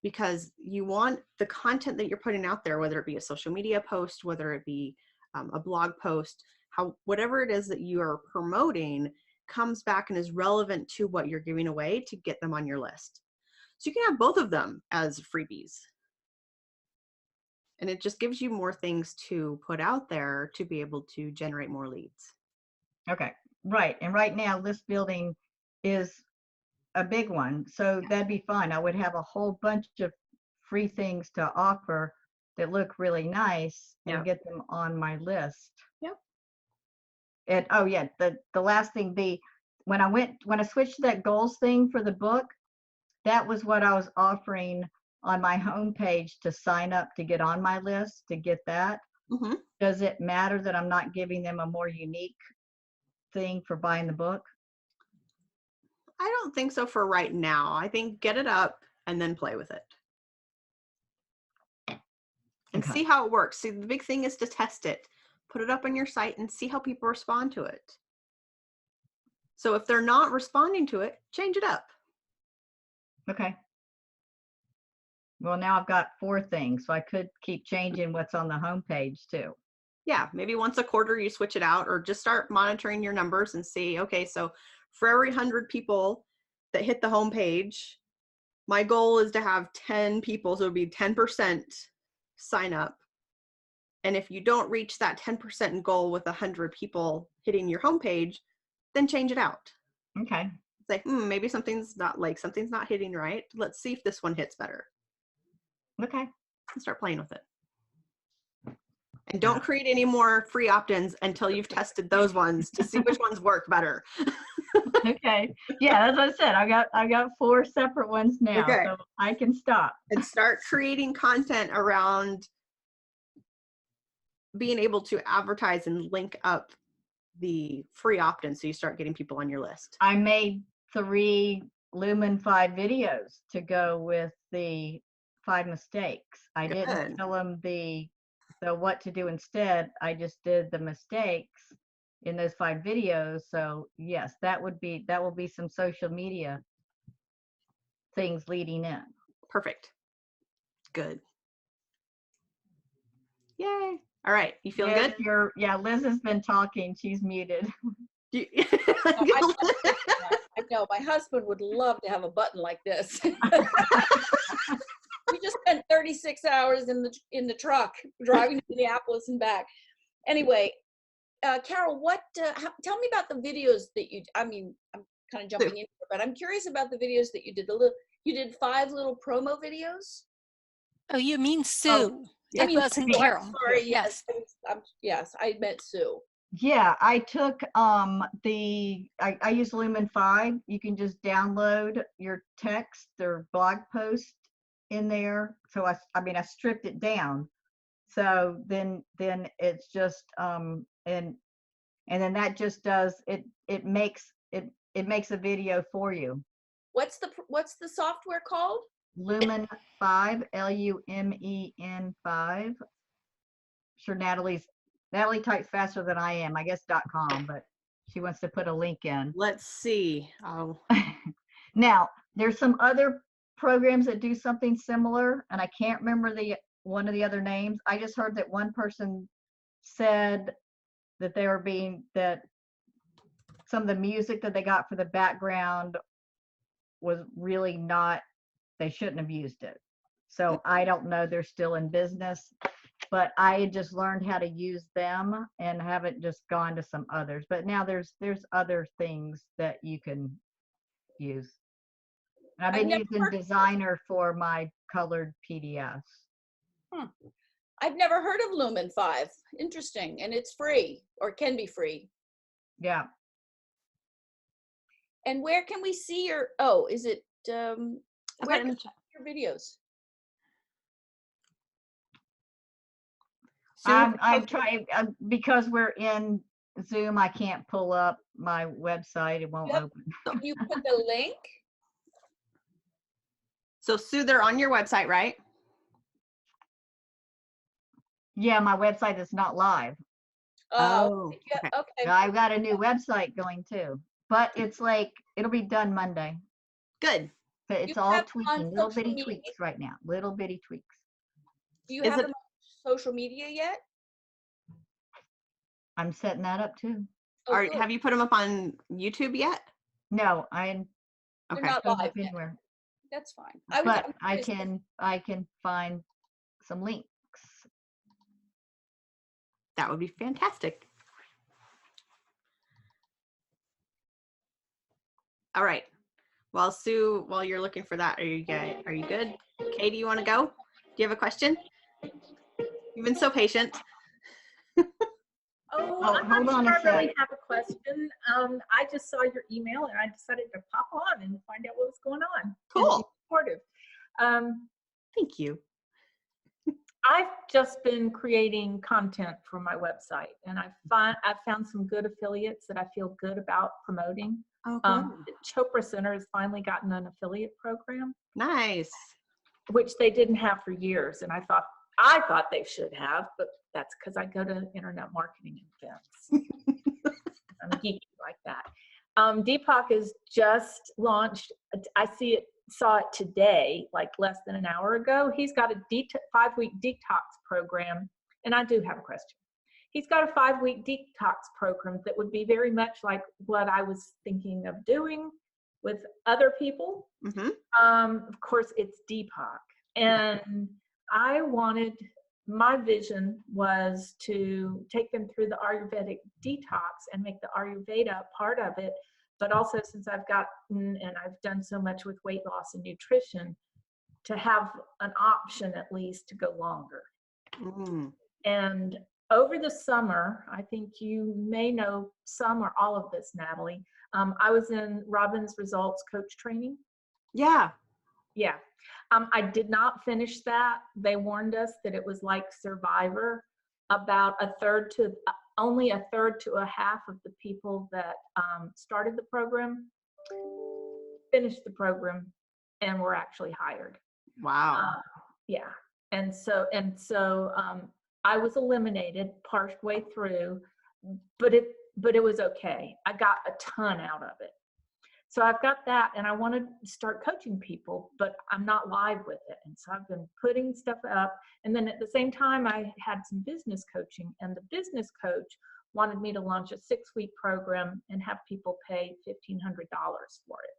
because you want the content that you're putting out there, whether it be a social media post, whether it be a blog post, whatever it is that you are promoting comes back and is relevant to what you're giving away to get them on your list. So you can have both of them as freebies. And it just gives you more things to put out there to be able to generate more leads. Okay, right. And right now, list building is a big one. So that'd be fine. I would have a whole bunch of free things to offer that look really nice and Yep. get them on my list. Yep. And oh yeah, the last thing, when I switched to that goals thing for the book, that was what I was offering on my homepage to sign up to get on my list to get that. Mm-hmm. Does it matter that I'm not giving them a more unique thing for buying the book? I don't think so for right now. I think get it up and then play with it. And Okay. see how it works. See, the big thing is to test it. Put it up on your site and see how people respond to it. So if they're not responding to it, change it up. Okay. Well, now I've got 4 things, so I could keep changing what's on the homepage too. Yeah, maybe once a quarter you switch it out, or just start monitoring your numbers and see, okay, so for every 100 people that hit the homepage, my goal is to have 10 people, so it would be 10% sign up. And if you don't reach that 10% goal with 100 people hitting your homepage, then change it out. Okay. Say, maybe something's not hitting right. Let's see if this one hits better. Okay. And start playing with it. And don't create any more free opt-ins until you've tested those ones to see which ones work better. Okay. Yeah, as I said, I got 4 separate ones now, Okay. so I can stop. And start creating content around being able to advertise and link up the free opt-in so you start getting people on your list. I made 3 Lumen 5 videos to go with the 5 mistakes. I didn't Good. tell them the what to do instead. I just did the mistakes in those 5 videos. So yes, that will be some social media things leading in. Perfect. Good. Yay. All right. You feeling Liz, good? Liz has been talking. She's muted. I know my husband would love to have a button like this. We just spent 36 hours in the truck driving to Minneapolis and back. Anyway, Carol, tell me about the videos that I'm kind of jumping in here, but I'm curious about the videos that you did. You did 5 little promo videos. Oh, you mean Sue? Oh, It wasn't Carol. Sorry, Yes. Yes, I meant Sue. Yeah, I took I use Lumen 5. You can just download your text or blog post in there. So I stripped it down. So then it's just and then that just does it makes a video for you. What's the software called? Lumen 5, Lumen 5. Sure, Natalie types faster than I am. I guess .com, but she wants to put a link in. Let's see. Oh. Now, there's some other programs that do something similar, and I can't remember one of the other names. I just heard that one person said that that some of the music that they got for the background was really not, they shouldn't have used it. So I don't know, they're still in business, but I just learned how to use them and haven't just gone to some others. But now there's other things that you can use. And I've been using Designer for my colored PDFs. I've never heard of Lumen 5. Interesting. And it's free, or can be free. Yeah. And where can we see your, is it, where can we see your videos? I'm trying, because we're in Zoom, I can't pull up my website. It won't open. You put the link? So Sue, they're on your website, right? Yeah, my website is not live. Oh, okay. Okay. I've got a new website going too, but it's like, it'll be done Monday. Good. But it's all tweaking, little bitty tweaks right now, little bitty tweaks. Do you have them on social media yet? I'm setting that up too. Have you put them up on YouTube yet? No, They're not live anywhere. That's fine. But I can find some links That would be fantastic. All right. Well, Sue, while you're looking for that, are you good? Kay, do you want to go? Do you have a question? You've been so patient. Oh, I'm hold not on sure a I really sec. have a question. I just saw your email and I decided to pop on and find out what was going on. And be Cool. supportive. Thank you. I've just been creating content for my website, and I've found some good affiliates that I feel good about promoting. Oh, good. The Chopra Center has finally gotten an affiliate program, Nice. which they didn't have for years, and I thought they should have, but that's because I go to internet marketing events. I'm geeky like that. Deepak is just launched. Saw it today, like less than an hour ago. He's got a 5-week detox program, and I do have a question. He's got a 5-week detox program that would be very much like what I was thinking of doing with other people. Of course, it's Deepak, and my vision was to take them through the Ayurvedic detox and make the Ayurveda part of it. But also, since I've gotten and I've done so much with weight loss and nutrition, to have an option at least to go longer. And over the summer, I think you may know some or all of this, Natalie. I was in Robin's Results coach training. Yeah. Yeah. I did not finish that. They warned us that it was like Survivor. About only a third to a half of the people that started the program finished the program and were actually hired. Wow. Yeah. And so I was eliminated partway through, but it was okay. I got a ton out of it. So I've got that, and I want to start coaching people, but I'm not live with it. And so I've been putting stuff up. And then at the same time, I had some business coaching, and the business coach wanted me to launch a 6-week program and have people pay $1,500 for it.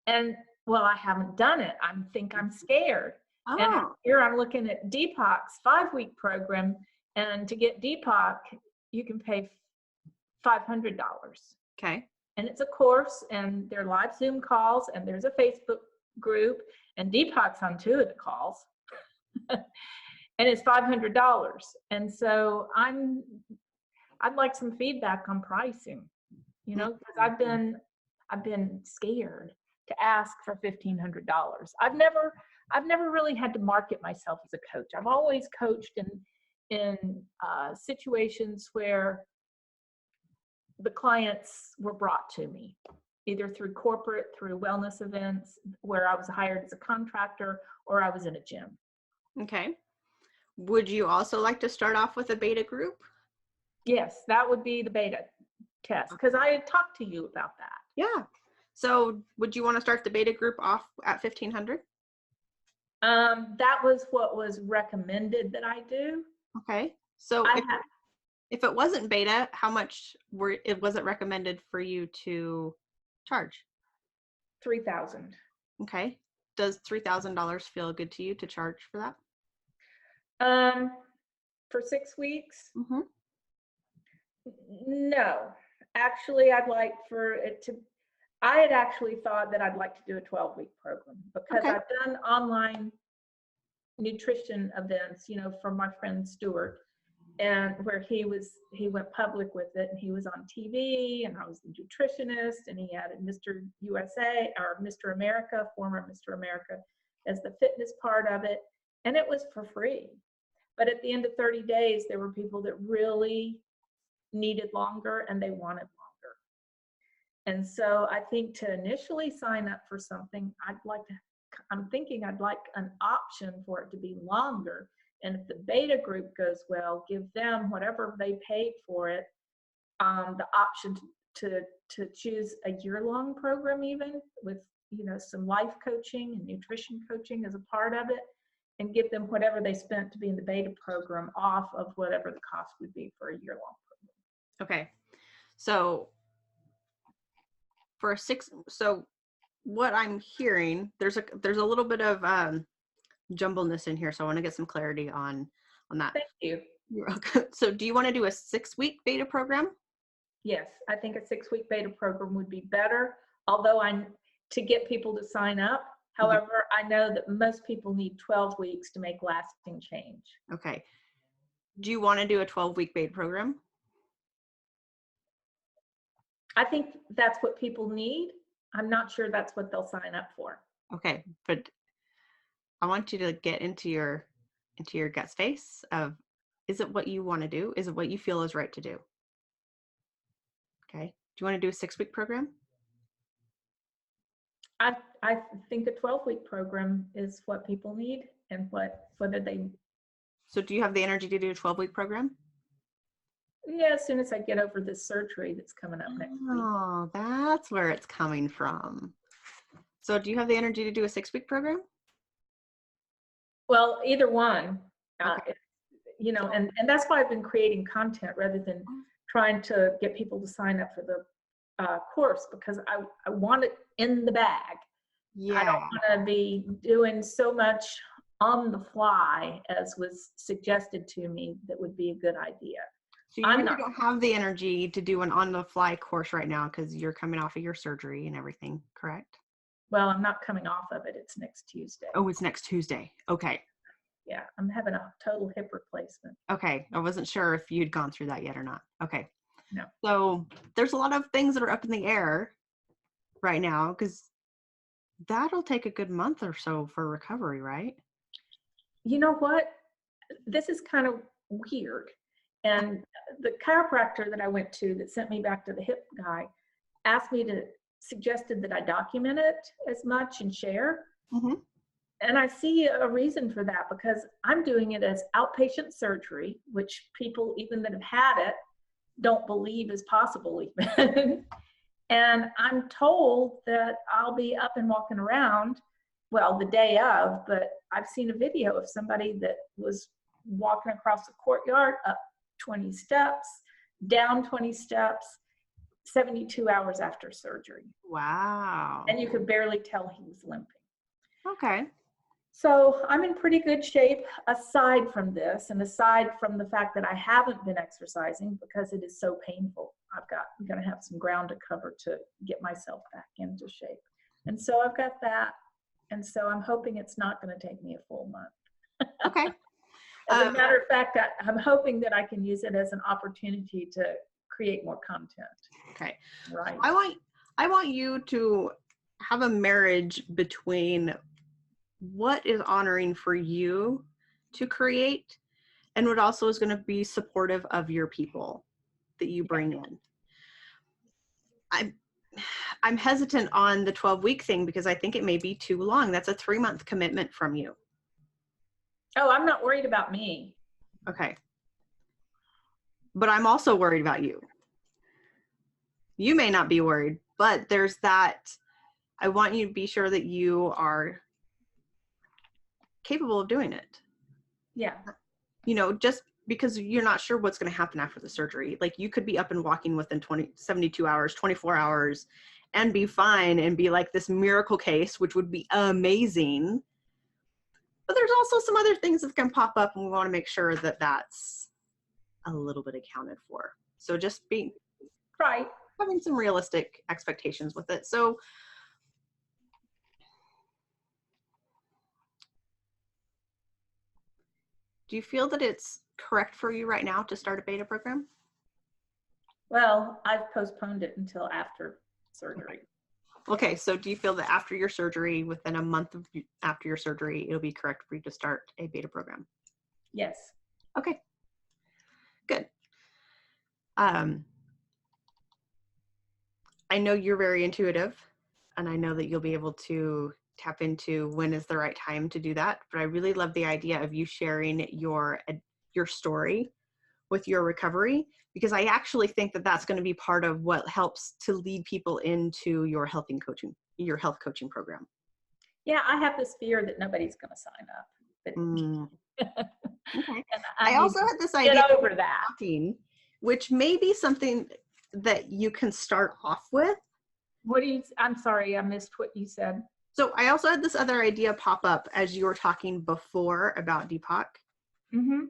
And well, I haven't done it. I think I'm scared. Oh. And here I'm looking at Deepak's 5-week program, and to get Deepak, you can pay $500. Okay. And it's a course, and there are live Zoom calls, and there's a Facebook group, and Deepak's on 2 of the calls. And it's $500. And so I'd like some feedback on pricing, because I've been scared to ask for $1,500. I've never really had to market myself as a coach. I've always coached in situations where the clients were brought to me, either through corporate, through wellness events, where I was hired as a contractor, or I was in a gym. Okay. Would you also like to start off with a beta group? Yes, that would be the beta test, because I had talked to you about that. Yeah. So would you want to start the beta group off at 1,500? That was what was recommended that I do. Okay. So if it wasn't beta, how much was it recommended for you to charge? $3,000. Okay. Does $3,000 feel good to you to charge for that? For 6 weeks? Mm-hmm. No. Actually, I had actually thought that I'd like to do a 12-week program, because Okay. I've done online nutrition events, for my friend Stuart, and where he went public with it, and he was on TV, and I was the nutritionist, and he added Mr. USA or Mr. America, former Mr. America, as the fitness part of it, and it was for free. But at the end of 30 days, there were people that really needed longer, and they wanted longer. And so I think to initially sign up for something, I'm thinking I'd like an option for it to be longer. And if the beta group goes well, give them whatever they paid for it, the option to choose a year-long program, even with some life coaching and nutrition coaching as a part of it, and give them whatever they spent to be in the beta program off of whatever the cost would be for a year-long program. Okay. So so what I'm hearing, there's a little bit of jumbleness in here, so I want to get some clarity on that. Thank you. You're welcome. So do you want to do a 6-week beta program? Yes, I think a 6-week beta program would be better, although to get people to sign up. However, I know that most people need 12 weeks to make lasting change. Okay. Do you want to do a 12-week beta program? I think that's what people need. I'm not sure that's what they'll sign up for. Okay, but I want you to get into your gut space of, is it what you want to do? Is it what you feel is right to do? Okay. Do you want to do a 6-week program? I think a 12-week program is what people need and whether they. So do you have the energy to do a 12-week program? Yeah, as soon as I get over this surgery that's coming up next week. Oh, that's where it's coming from. So do you have the energy to do a 6-week program? Well, either one, Okay. you know, and that's why I've been creating content rather than trying to get people to sign up for the course, because I want it in the bag. Yeah. I don't want to be doing so much on the fly as was suggested to me that would be a good idea. So you really don't have the energy to do an on-the-fly course right now because you're coming off of your surgery and everything, correct? Well, I'm not coming off of it. It's next Tuesday. Oh, it's next Tuesday. Okay. Yeah, I'm having a total hip replacement. Okay. I wasn't sure if you'd gone through that yet or not. Okay. No. So there's a lot of things that are up in the air right now because that'll take a good month or so for recovery, right? You know what? This is kind of weird. And the chiropractor that I went to that sent me back to the hip guy suggested that I document it as much and share. Mm-hmm. And I see a reason for that because I'm doing it as outpatient surgery, which people even that have had it don't believe is possible even. And I'm told that I'll be up and walking around, well, the day of, but I've seen a video of somebody that was walking across the courtyard, up 20 steps, down 20 steps, 72 hours after surgery. Wow. And you could barely tell he was limping. Okay. So I'm in pretty good shape aside from this and aside from the fact that I haven't been exercising because it is so painful. I'm going to have some ground to cover to get myself back into shape. And so I've got that. And so I'm hoping it's not going to take me a full month. Okay. As a matter of fact, I'm hoping that I can use it as an opportunity to create more content. Okay. Right. I want you to have a marriage between what is honoring for you to create and what also is going to be supportive of your people that you bring in. I'm hesitant on the 12-week thing because I think it may be too long. That's a 3-month commitment from you. Oh, I'm not worried about me. Okay. But I'm also worried about you. You may not be worried, but there's that. I want you to be sure that you are capable of doing it. Yeah. You know, just because you're not sure what's going to happen after the surgery. Like you could be up and walking within 72 hours, 24 hours and be fine and be like this miracle case, which would be amazing. But there's also some other things that can pop up and we want to make sure that that's a little bit accounted for. So just being right, having some realistic expectations with it. So do you feel that it's correct for you right now to start a beta program? Well, I've postponed it until after surgery. Okay, so do you feel that after your surgery, within a month after your surgery, it'll be correct for you to start a beta program? Yes. Okay, good. I know you're very intuitive, and I know that you'll be able to tap into when is the right time to do that. But I really love the idea of you sharing your story with your recovery, because I actually think that that's going to be part of what helps to lead people into your health coaching program. Yeah, I have this fear that nobody's going to sign up. But Okay. and I also had this idea get over that, which may be something that you can start off with. I'm sorry, I missed what you said. So I also had this other idea pop up as you were talking before about Deepak. Mm-hmm.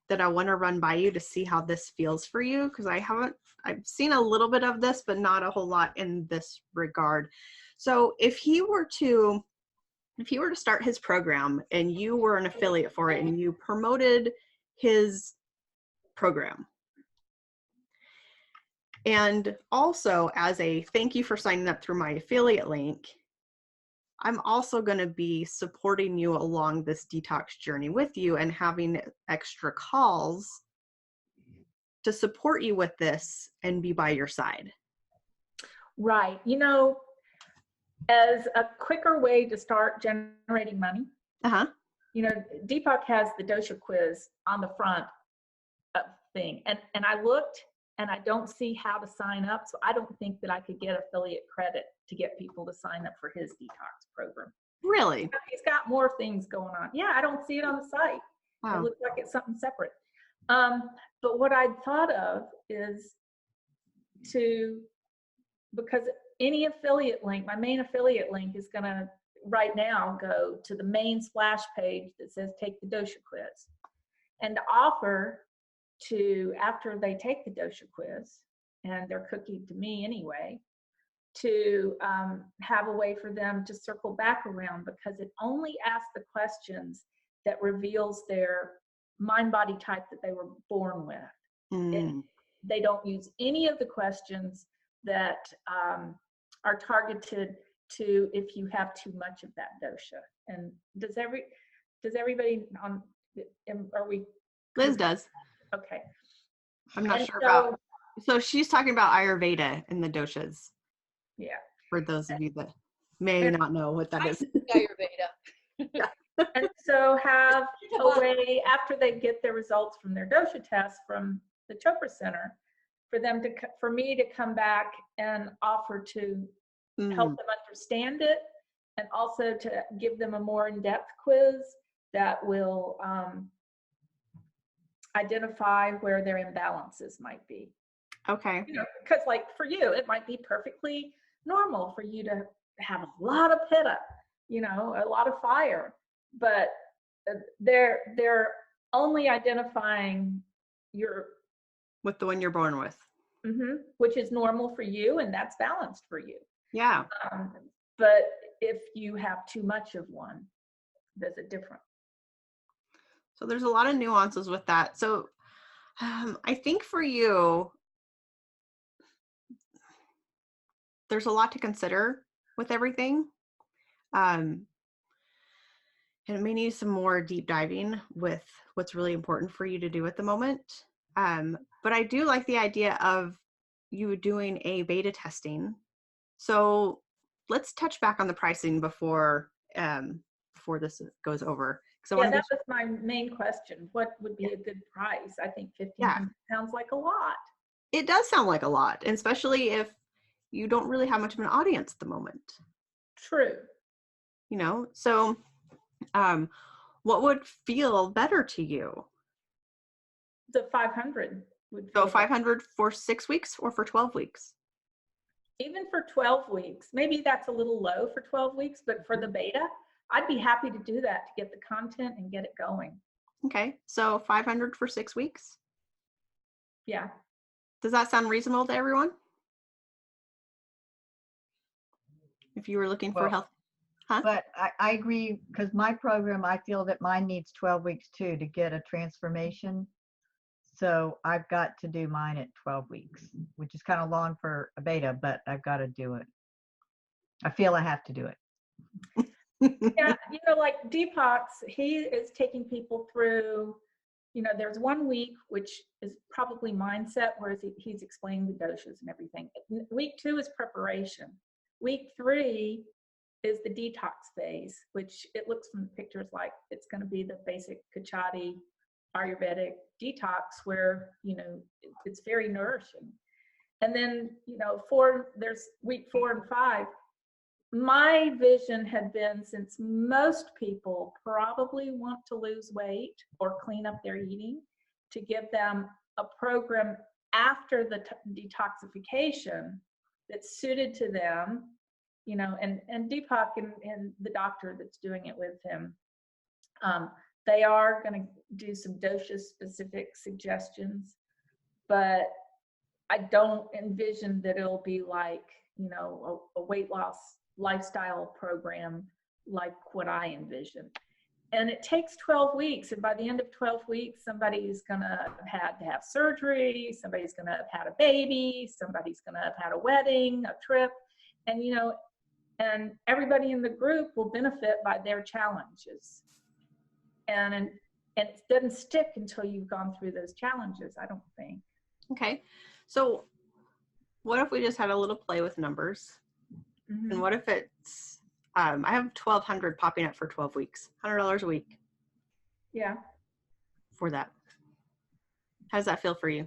that I want to run by you to see how this feels for you, because I've seen a little bit of this, but not a whole lot in this regard. So if he were to start his program and you were an affiliate for it and you promoted his program, and also as a thank you for signing up through my affiliate link, I'm also going to be supporting you along this detox journey with you and having extra calls to support you with this and be by your side. Right. You know, as a quicker way to start generating money, you know, Deepak has the dosha quiz on the front of thing. And I looked and I don't see how to sign up. So I don't think that I could get affiliate credit to get people to sign up for his detox program. Really? He's got more things going on. Yeah, I don't see it on the site. Wow. It looks like it's something separate. But what I thought of is because any affiliate link, my main affiliate link is going to right now go to the main splash page that says take the dosha quiz, and offer to, after they take the dosha quiz, and they're cookie to me anyway, to have a way for them to circle back around, because it only asks the questions that reveals their mind body type that they were born with. They don't use any of the questions that are targeted to if you have too much of that dosha. And does everybody are we? Liz does. Okay. I'm not sure about. So she's talking about Ayurveda and the doshas. Yeah. For those of you that may not know what that is. Ayurveda. Yeah. And so have a way, after they get their results from their dosha test from the Chopra Center, for me to come back and offer to help them understand it, and also to give them a more in-depth quiz that will identify where their imbalances might be. Okay. You know, because like for you, it might be perfectly normal for you to have a lot of pitta, you know, a lot of fire, but they're only identifying with the one you're born with, which is normal for you, and that's balanced for you. Yeah. But if you have too much of one, there's a difference. So there's a lot of nuances with that. So I think for you, there's a lot to consider with everything. And it may need some more deep diving with what's really important for you to do at the moment. But I do like the idea of you doing a beta testing. So let's touch back on the pricing before this goes over. Yeah, that was my main question. What would be a good price? I think $1,500 sounds like a lot. It does sound like a lot, and especially if you don't really have much of an audience at the moment. True. You know, so what would feel better to you? The 500 would. So 500 for 6 weeks or for 12 weeks? Even for 12 weeks. Maybe that's a little low for 12 weeks, but for the beta, I'd be happy to do that to get the content and get it going. Okay, so 500 for 6 weeks? Yeah. Does that sound reasonable to everyone? If you were looking for help. But I agree, because my program, I feel that mine needs 12 weeks too to get a transformation. So I've got to do mine at 12 weeks, which is kind of long for a beta, but I've got to do it. I feel I have to do it. Yeah, you know, like Deepak, he is taking people through, you know, there's 1 week, which is probably mindset, whereas he's explaining the doshas and everything. Week 2 is preparation. Week 3 is the detox phase, which it looks from the pictures like it's going to be the basic Kachati Ayurvedic detox, where, you know, it's very nourishing. And then, you know, there's week 4 and 5. My vision had been, since most people probably want to lose weight or clean up their eating, to give them a program after the detoxification that's suited to them, you know, and Deepak and the doctor that's doing it with him, They are going to do some dosha-specific suggestions, but I don't envision that it'll be like, you know, a weight loss lifestyle program like what I envision. And it takes 12 weeks. And by the end of 12 weeks, somebody's going to have had to have surgery. Somebody's going to have had a baby. Somebody's going to have had a wedding, a trip. And, you know, and everybody in the group will benefit by their challenges. And it doesn't stick until you've gone through those challenges, I don't think. Okay. So what if we just had a little play with numbers? Mm-hmm. And what if it's, I have 1,200 popping up for 12 weeks, $100 a week Yeah, for that. How does that feel for you?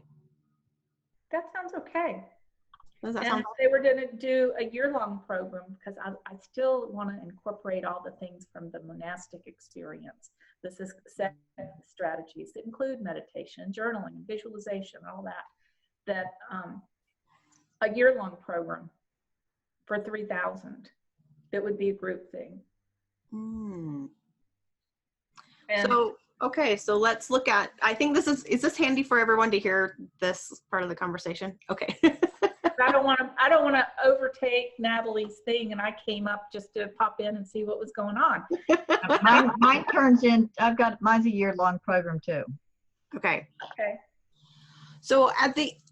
that sounds okay. Does that And sound if they were going to do a year-long program, because I still want to incorporate all the things from the monastic experience, the success strategies that include meditation, journaling, visualization, all that a year-long program for 3,000, that would be a group thing. Hmm. And So, okay, so let's look at, I think is this handy for everyone to hear this part of the conversation? Okay. I don't want to overtake Natalie's thing, and I came up just to pop in and see what was going on. Mine turns in, mine's a year-long program too. Okay. Okay. So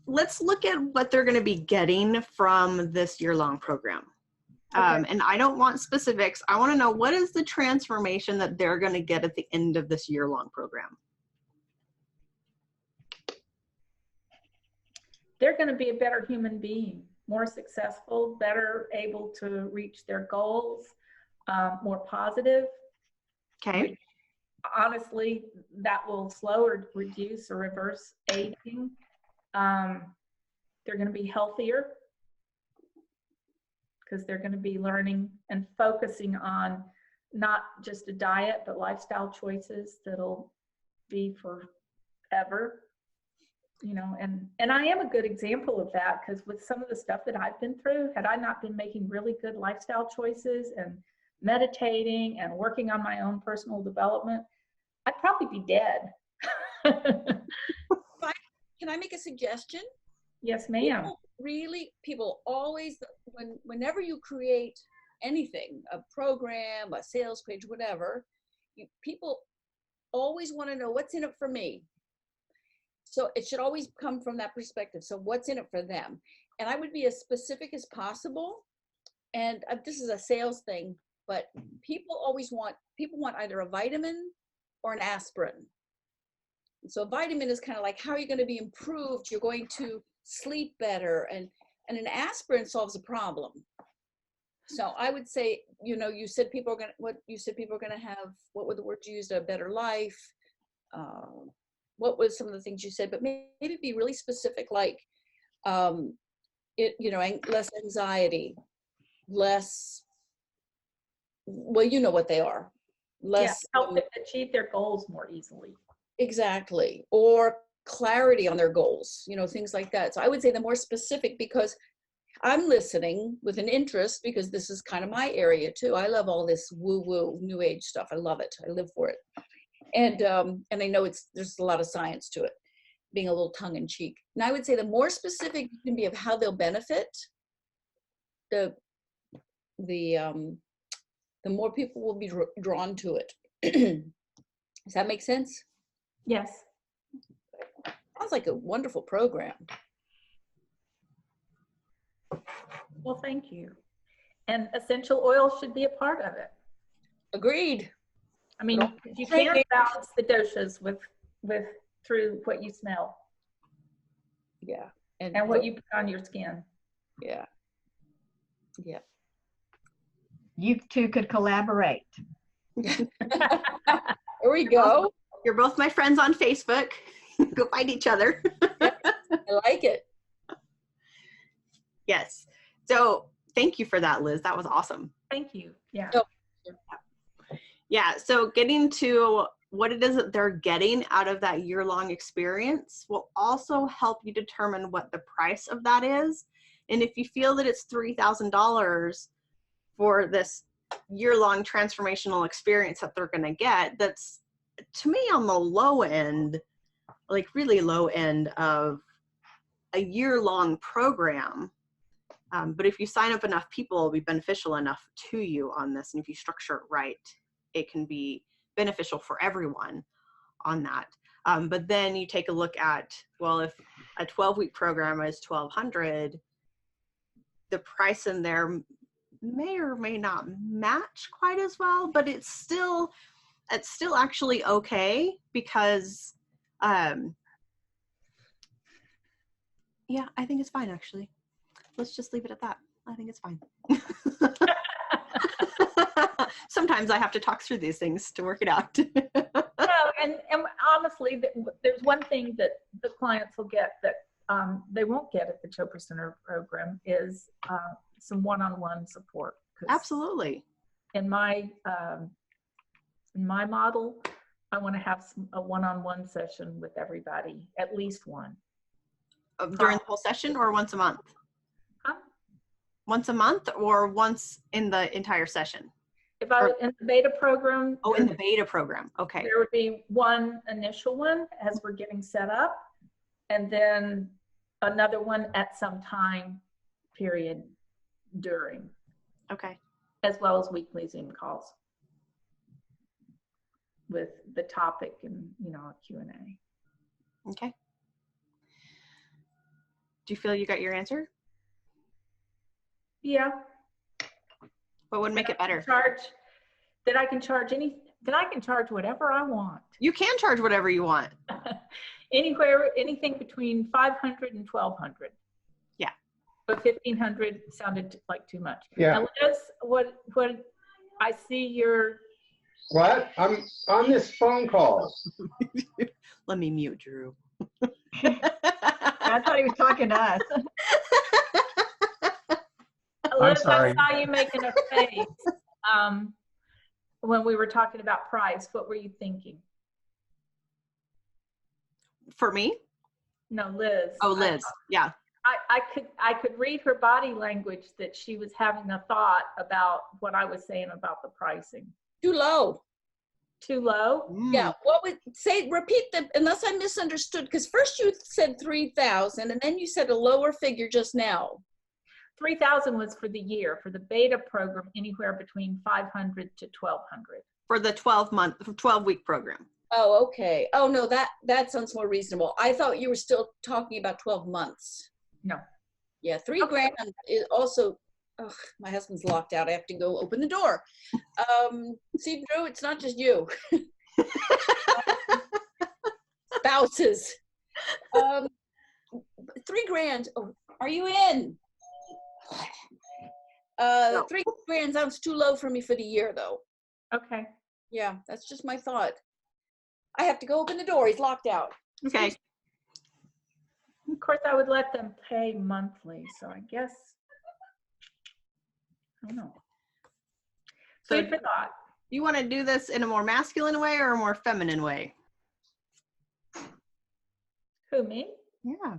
let's look at what they're going to be getting from this year-long program. Okay. And I don't want specifics. I want to know, what is the transformation that they're going to get at the end of this year-long program? They're going to be a better human being, more successful, better able to reach their goals, more positive. Okay. Honestly, that will slow or reduce or reverse aging. They're going to be healthier because they're going to be learning and focusing on not just a diet, but lifestyle choices that'll be forever. You know, and I am a good example of that, because with some of the stuff that I've been through, had I not been making really good lifestyle choices and meditating and working on my own personal development, I'd probably be dead. Can I make a suggestion? Yes, ma'am. People always, whenever you create anything, a program, a sales page, whatever, people always want to know what's in it for me. So it should always come from that perspective. So what's in it for them? And I would be as specific as possible. And this is a sales thing, but people want either a vitamin or an aspirin. So a vitamin is kind of like, how are you going to be improved? You're going to sleep better. And an aspirin solves a problem. So I would say, you know, you said people are going to have, what were the words you used? A better life. What was some of the things you said? But maybe be really specific, like, less anxiety, less, well, you know what they are. Less, help them achieve their goals more easily. Exactly. Or clarity on their goals, you know, things like that. So I would say the more specific, because I'm listening with an interest, because this is kind of my area too. I love all this woo-woo new age stuff. I love it. I live for it. And I know there's a lot of science to it, being a little tongue in cheek. And I would say the more specific you can be of how they'll benefit, the more people will be drawn to it. Does that make sense? Yes. Sounds like a wonderful program. Well, thank you. And essential oils should be a part of it. Agreed. I mean, you can't balance the doshas with through what you smell. Yeah. And what you put on your skin. Yeah. Yeah. You two could collaborate. There we go. You're both my friends on Facebook. Go find each other. Yes, I like it. Yes. So thank you for that, Liz. That was awesome. Thank you. Yeah. Oh. Yeah. So getting to what it is that they're getting out of that year-long experience will also help you determine what the price of that is. And if you feel that it's $3,000 for this year-long transformational experience that they're going to get, that's to me, on the low end, like really low end of a year-long program. But if you sign up enough people, it'll be beneficial enough to you on this. And if you structure it right, it can be beneficial for everyone on that. But then you take a look at, well, if a 12-week program is $1,200, the price in there may or may not match quite as well, but it's still actually okay, because yeah, I think it's fine, actually. Let's just leave it at that. I think it's fine. Sometimes I have to talk through these things to work it out. No, and honestly, there's one thing that the clients will get that they won't get at the Chopra Center program is some one-on-one support. Absolutely. In my model, I want to have a one-on-one session with everybody, at least one. During the whole session, or once a month? Once a month, or once in the entire session? If I was in the beta program. Oh, in the beta program. Okay. There would be one initial one as we're getting set up, and then another one at some time period during. Okay. As well as weekly Zoom calls with the topic and, a Q&A. Okay. Do you feel you got your answer? Yeah. What would make it better? That I can charge whatever I want. You can charge whatever you want. Anything between 500 and 1,200. Yeah. But 1,500 sounded like too much. Yeah. Now, Liz, what I see your. What? I'm on this phone call. Let me mute Drew. I thought he was talking to us. I'm sorry. I saw you making a face when we were talking about price. What were you thinking? For me? No, Liz. Oh, Liz. Yeah. I could read her body language that she was having a thought about what I was saying about the pricing. Too low. Too low? Yeah. What would repeat unless I misunderstood, because first you said 3,000 and then you said a lower figure just now. 3,000 was for the year. For the beta program, anywhere between 500 to 1,200. For the 12-week program. Oh, okay. Oh no, that sounds more reasonable. I thought you were still talking about 12 months. No. Yeah, $3,000 is also. Oh, my husband's locked out. I have to go open the door. See, Drew, it's not just you. Spouses. $3,000. Oh, are you in? No. $3,000 sounds too low for me for the year, though. Okay. Yeah, that's just my thought. I have to go open the door. He's locked out. Okay. Of course, I would let them pay monthly. So I guess, I don't know. So Food for thought. You want to do this in a more masculine way or a more feminine way? Who, me? Yeah.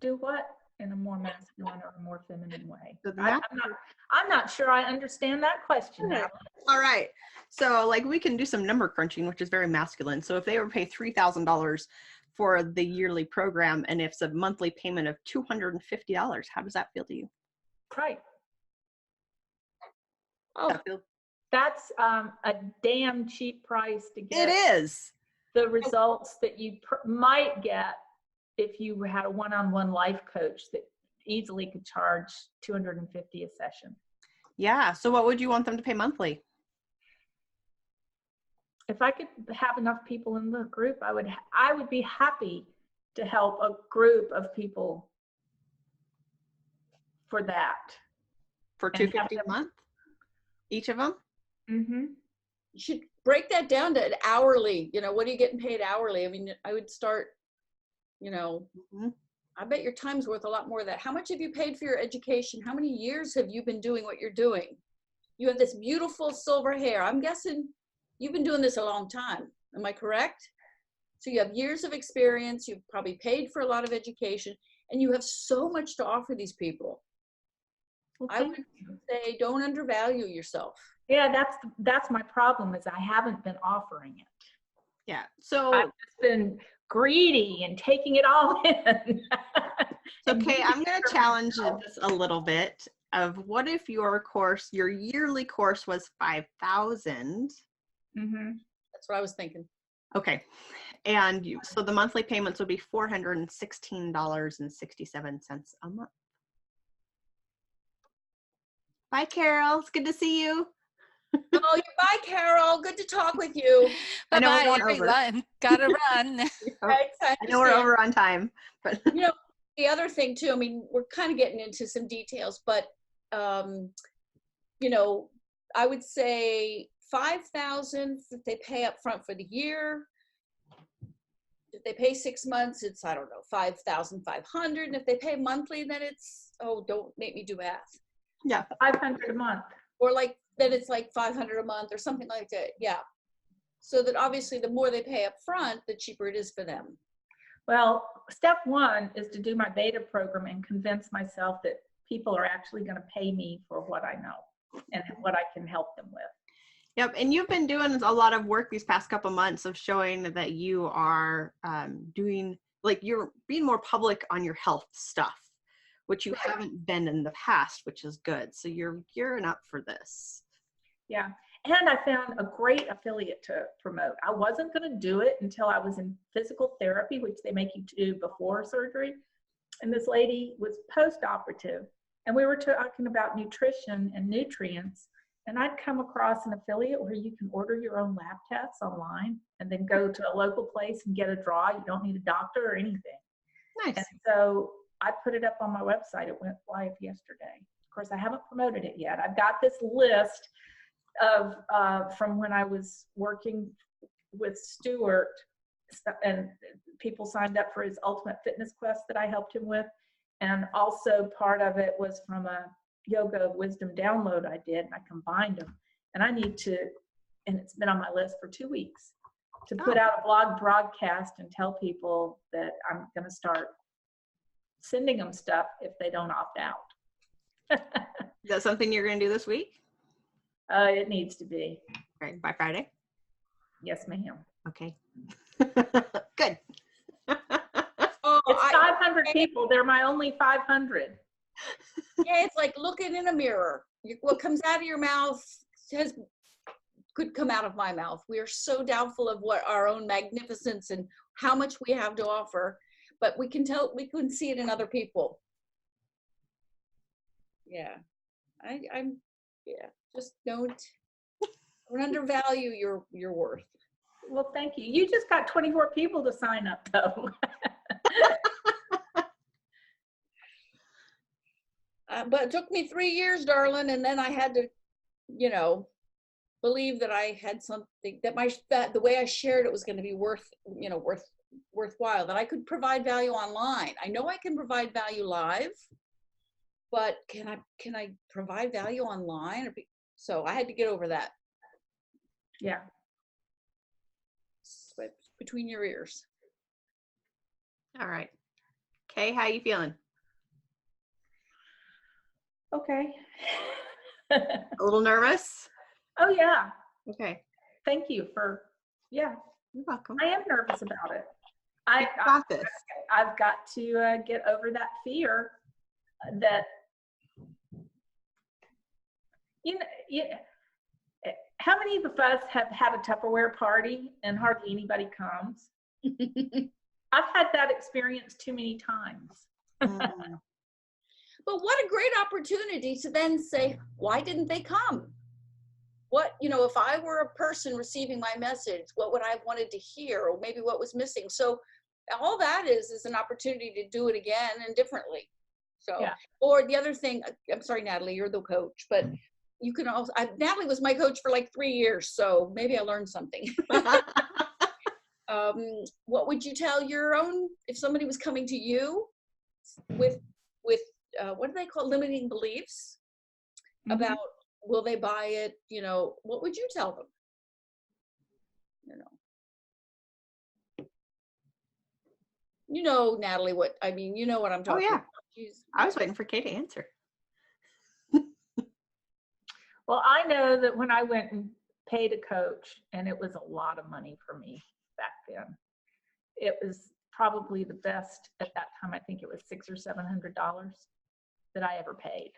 Do what in a more masculine or a more feminine way? So I'm not sure I understand that question now. All right. So like we can do some number crunching, which is very masculine. So if they were paid $3,000 for the yearly program, and it's a monthly payment of $250, how does that feel to you? Right. Oh, That's a damn cheap price to get. It is. The results that you might get if you had a one-on-one life coach that easily could charge $250 a session. Yeah. So what would you want them to pay monthly? If I could have enough people in the group, I would be happy to help a group of people for that. For $250 a month? Each of them? Mm-hmm. you should break that down to hourly. What are you getting paid hourly? I mean, I would start, I bet your time's worth a lot more of that. How much have you paid for your education? How many years have you been doing what you're doing? You have this beautiful silver hair. I'm guessing you've been doing this a long time. Am I correct? So you have years of experience. You've probably paid for a lot of education, and you have so much to offer these people. Okay. I would say don't undervalue yourself. Yeah, that's my problem is I haven't been offering it. Yeah. So I've just been greedy and taking it all in. okay, I'm going to challenge this a little bit of what if your course, your yearly course was 5,000? Mm-hmm. That's what I was thinking. Okay. And so the monthly payments would be $416.67 a month. Bye, Carol. It's good to see you. Oh, bye, Carol. Good to talk with you. I know we're Bye-bye, going over. everyone. Gotta run. Thanks, I know we're over on time, but You know, the other thing too, I mean, we're kind of getting into some details, but, you know, I would say 5,000 if they pay up front for the year. If they pay 6 months, it's, I don't know, 5,500. And if they pay monthly, then it's, oh, don't make me do math. yeah. 500 a month. Or like, then it's like 500 a month or something like that. Yeah. So that obviously the more they pay up front, the cheaper it is for them. Well, step one is to do my beta program and convince myself that people are actually going to pay me for what I know and what I can help them with. Yep. And you've been doing a lot of work these past couple months of showing that you are doing, like, you're being more public on your health stuff, which you haven't been in the past, which is good. So you're gearing up for this. Yeah. And I found a great affiliate to promote. I wasn't going to do it until I was in physical therapy, which they make you do before surgery. And this lady was post-operative, and we were talking about nutrition and nutrients. And I'd come across an affiliate where you can order your own lab tests online and then go to a local place and get a draw. You don't need a doctor or anything. Nice. And so I put it up on my website. It went live yesterday. Of course, I haven't promoted it yet. I've got this list of from when I was working with Stuart, and people signed up for his Ultimate Fitness Quest that I helped him with. And also part of it was from a Yoga Wisdom download I did, and I combined them. And I need to, and it's been on my list for 2 weeks, to put out a blog broadcast and tell people that I'm going to start sending them stuff if they don't opt out. Is that something you're going to do this week? It needs to be. Right, by Friday? Yes, ma'am. Okay. Good. Oh, It's 500 people. They're my only 500. Yeah, it's like looking in a mirror. What comes out of your mouth could come out of my mouth. We are so doubtful of what our own magnificence and how much we have to offer, but we can see it in other people. Yeah, I'm just don't undervalue your worth. Well, thank you. You just got 24 people to sign up, though. But it took me 3 years, darling, and then I had to, believe that I had something that the way I shared it was going to be worthwhile. That I could provide value online. I know I can provide value live, but can I provide value online? So I had to get over that. Yeah. Sweat between your ears. All right. Kay, how you feeling? Okay. A little nervous? Oh, yeah. Okay. Thank you for, yeah. You're welcome. I am nervous about it. You got this. I've got to get over that fear that, how many of us have had a Tupperware party and hardly anybody comes? I've had that experience too many times. But what a great opportunity to then say, why didn't they come? What, if I were a person receiving my message, what would I have wanted to hear, or maybe what was missing? So all that is an opportunity to do it again and differently. So, yeah. Or the other thing, I'm sorry, Natalie, you're the coach, but you can also, Natalie was my coach for like 3 years, so maybe I learned something. What would you tell your own, if somebody was coming to you with what do they call limiting beliefs about, will they buy it? What would you tell them? Natalie, what I mean, what I'm talking about. I was waiting for Kay to answer. Well, I know that when I went and paid a coach, and it was a lot of money for me then. It was probably the best at that time. I think it was $600 or $700 that I ever paid.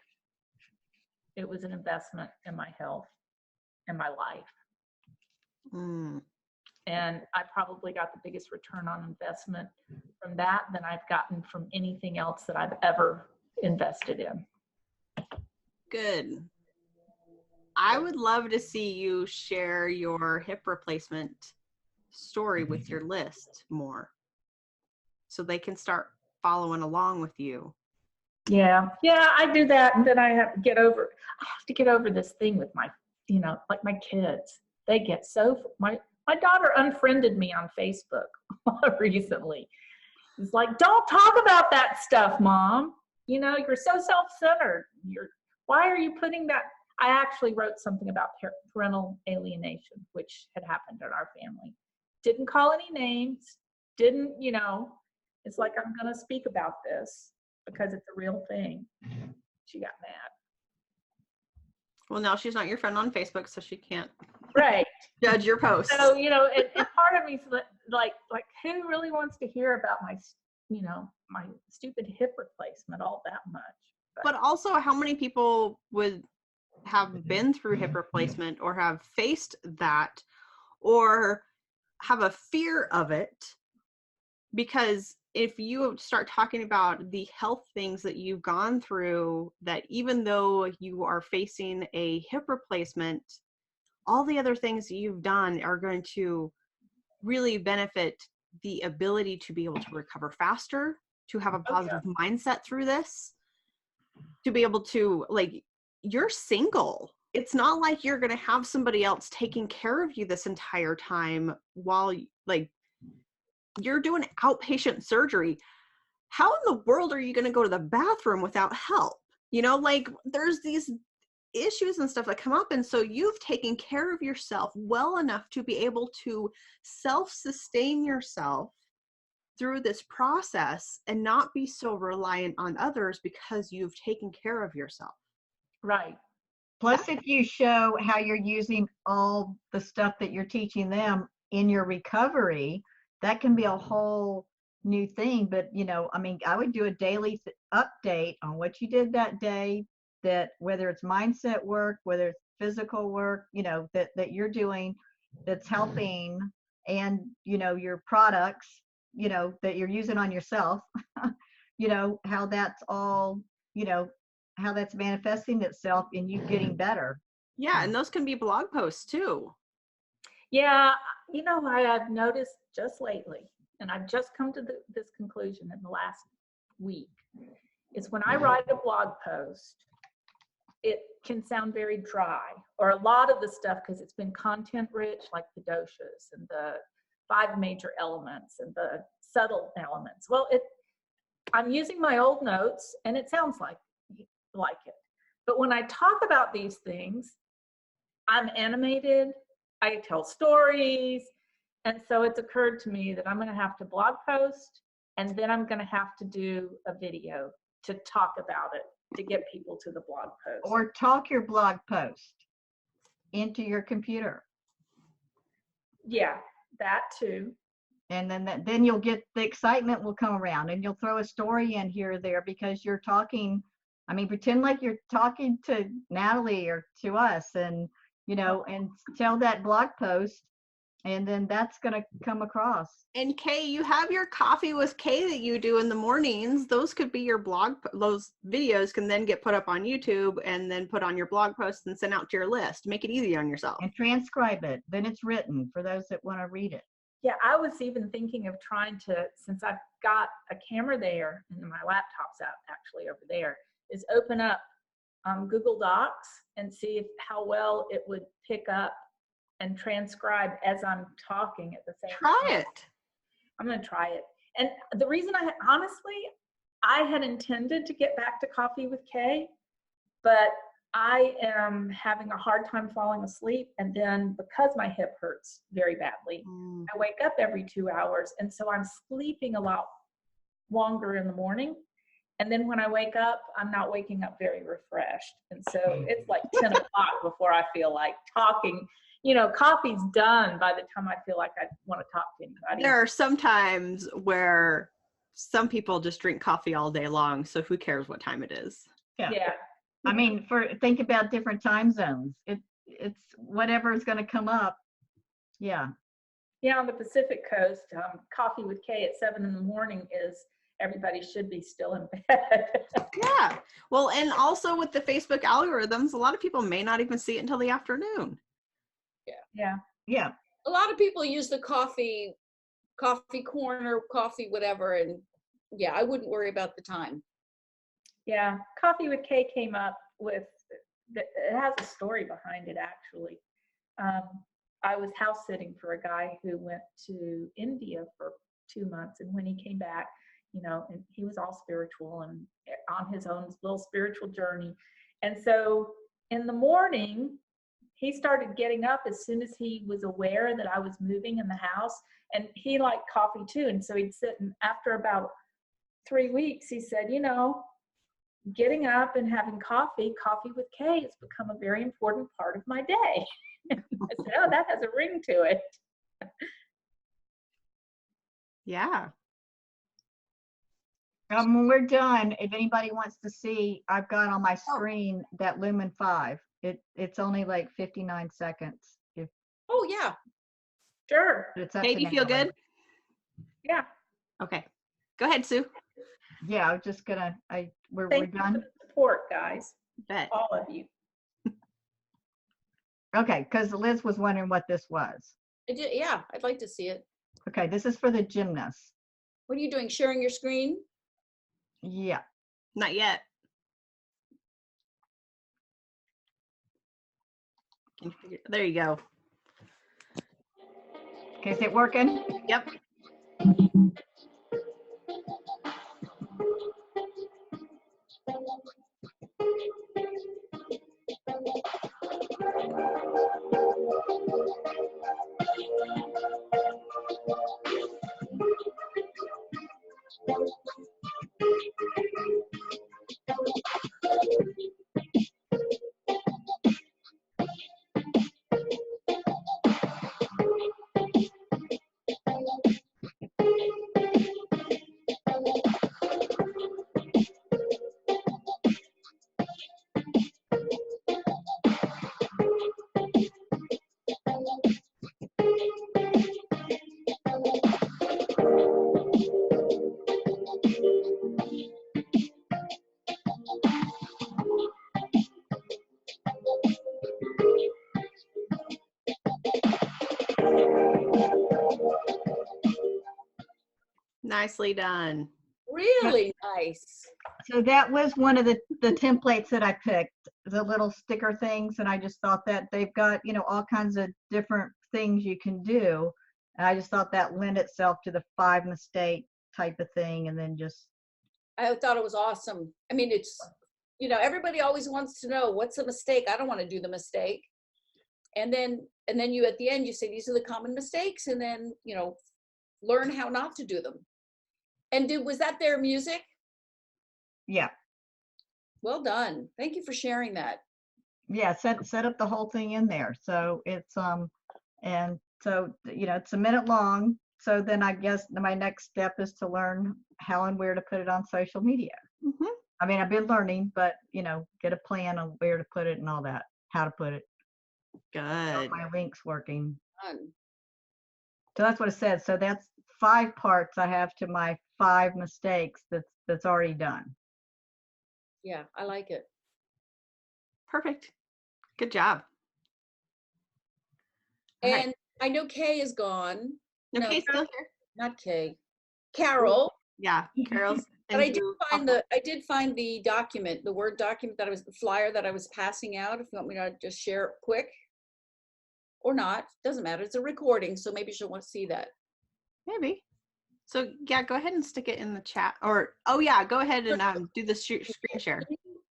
It was an investment in my health and my life. Mm. And I probably got the biggest return on investment from that than I've gotten from anything else that I've ever invested in. Good. I would love to see you share your hip replacement story with your list more, so they can start following along with you. Yeah, I do that, and then I have to get over this thing with my, like my kids. They get so, my daughter unfriended me on Facebook recently. It's like, don't talk about that stuff, Mom. You're so self-centered. Why are you putting that? I actually wrote something about parental alienation, which had happened in our family. Didn't call any names, didn't, it's like, I'm going to speak about this because it's a real thing. She got mad. Well, now she's not your friend on Facebook, so she can't Right. judge your posts. So, and part of me is like, who really wants to hear about my, my stupid hip replacement all that much? But also, how many people would have been through hip replacement or have faced that or have a fear of it? Because if you start talking about the health things that you've gone through, that even though you are facing a hip replacement, all the other things that you've done are going to really benefit the ability to be able to recover faster, to have a positive mindset through this, to be able to, like, you're single. It's not like you're going to have somebody else taking care of you this entire time while, like, you're doing outpatient surgery. How in the world are you going to go to the bathroom without help? Like, there's these issues and stuff that come up. And so you've taken care of yourself well enough to be able to self-sustain yourself through this process and not be so reliant on others because you've taken care of yourself. Right. Plus, if you show how you're using all the stuff that you're teaching them in your recovery, that can be a whole new thing. But, I would do a daily update on what you did that day, that whether it's mindset work, whether it's physical work, that you're doing that's helping, and, your products, that you're using on yourself, how that's all, how that's manifesting itself in you getting better. Yeah, and those can be blog posts too. Yeah, I've noticed just lately, and I've just come to this conclusion in the last week, is when I write a blog post, it can sound very dry, or a lot of the stuff, because it's been content rich, like the doshas and the 5 major elements and the subtle elements. Well, I'm using my old notes, and it sounds like it. But when I talk about these things, I'm animated, I tell stories, and so it's occurred to me that I'm going to have to blog post, and then I'm going to have to do a video to talk about it to get people to the blog post. Or talk your blog post into your computer. Yeah, that too. And then you'll get, the excitement will come around, and you'll throw a story in here or there because you're talking. Pretend like you're talking to Natalie or to us, and and tell that blog post, and then that's going to come across. And Kay, you have your coffee with Kay that you do in the mornings. Those could be your blog. Those videos can then get put up on YouTube and then put on your blog post and sent out to your list. Make it easy on yourself. And transcribe it. Then it's written for those that want to read it. Yeah, I was even thinking of trying to, since I've got a camera there and my laptop's out actually over there, is open up Google Docs and see how well it would pick up and transcribe as I'm talking at the same time. Try it. I'm going to try it. And the reason I had intended to get back to Coffee with Kay, but I am having a hard time falling asleep. And then because my hip hurts very badly, I wake up every 2 hours. And so I'm sleeping a lot longer in the morning. And then when I wake up, I'm not waking up very refreshed. And so it's like 10 o'clock before I feel like talking. coffee's done by the time I feel like I want to talk to anybody. There are some times where some people just drink coffee all day long, so who cares what time it is? Yeah. I mean, think about different time zones. It's whatever is going to come up. Yeah. Yeah, on the Pacific Coast, coffee with Kay at 7 in the morning is everybody should be still in bed. Yeah. Well, and also with the Facebook algorithms, a lot of people may not even see it until the afternoon. Yeah. Yeah. A lot of people use the coffee corner, coffee whatever, and yeah, I wouldn't worry about the time. Yeah, Coffee with Kay came up with, it has a story behind it actually. I was house sitting for a guy who went to India for 2 months, and when he came back, and he was all spiritual and on his own little spiritual journey. And so in the morning, he started getting up as soon as he was aware that I was moving in the house, and he liked coffee too. And so he'd sit, and after about 3 weeks, he said, getting up and having coffee with Kay has become a very important part of my day. I said, oh, that has a ring to it. Yeah. When we're done, if anybody wants to see, I've got on my screen that Lumen 5. It's only like 59 seconds. Oh yeah. Sure. It's up Kay, to do you feel Natalie. good? Yeah. Okay. Go ahead, Sue. Yeah, I'm just gonna. We're Thank you for done. the support, guys. Bet. All of you. Okay, because Liz was wondering what this was. Yeah, I'd like to see it. Okay, this is for the gymnasts. What are you doing? Sharing your screen? Yeah. Not yet. There you go. Okay, is it working? Yep. Nicely done. Really nice. So that was one of the templates that I picked, the little sticker things, and I just thought that they've got, all kinds of different things you can do. And I just thought that lent itself to the 5 mistake type of thing, and then just. I thought it was awesome. I mean, it's, everybody always wants to know what's a mistake. I don't want to do the mistake. And then you, at the end, you say, these are the common mistakes, and then, learn how not to do them. And was that their music? Yeah. Well done. Thank you for sharing that. Yeah, set up the whole thing in there. So it's and so it's a minute long. So then I guess my next step is to learn how and where to put it on social media. Mm-hmm. I mean, I've been learning, but get a plan on where to put it and all that, how to put it. Good. My link's working. Done. So that's what it says. So that's 5 parts I have to my 5 mistakes that's already done. Yeah, I like it. Perfect. Good job. And right. I know Kay is gone. No, No, Kay's still here. Not Kay. Carol. Yeah, Carol's. But I did find the document, the Word document the flyer that I was passing out. If you want me to just share it quick or not, doesn't matter. It's a recording, so maybe she'll want to see that. Maybe. So yeah, go ahead and stick it in the chat. Or go ahead and do the screen share.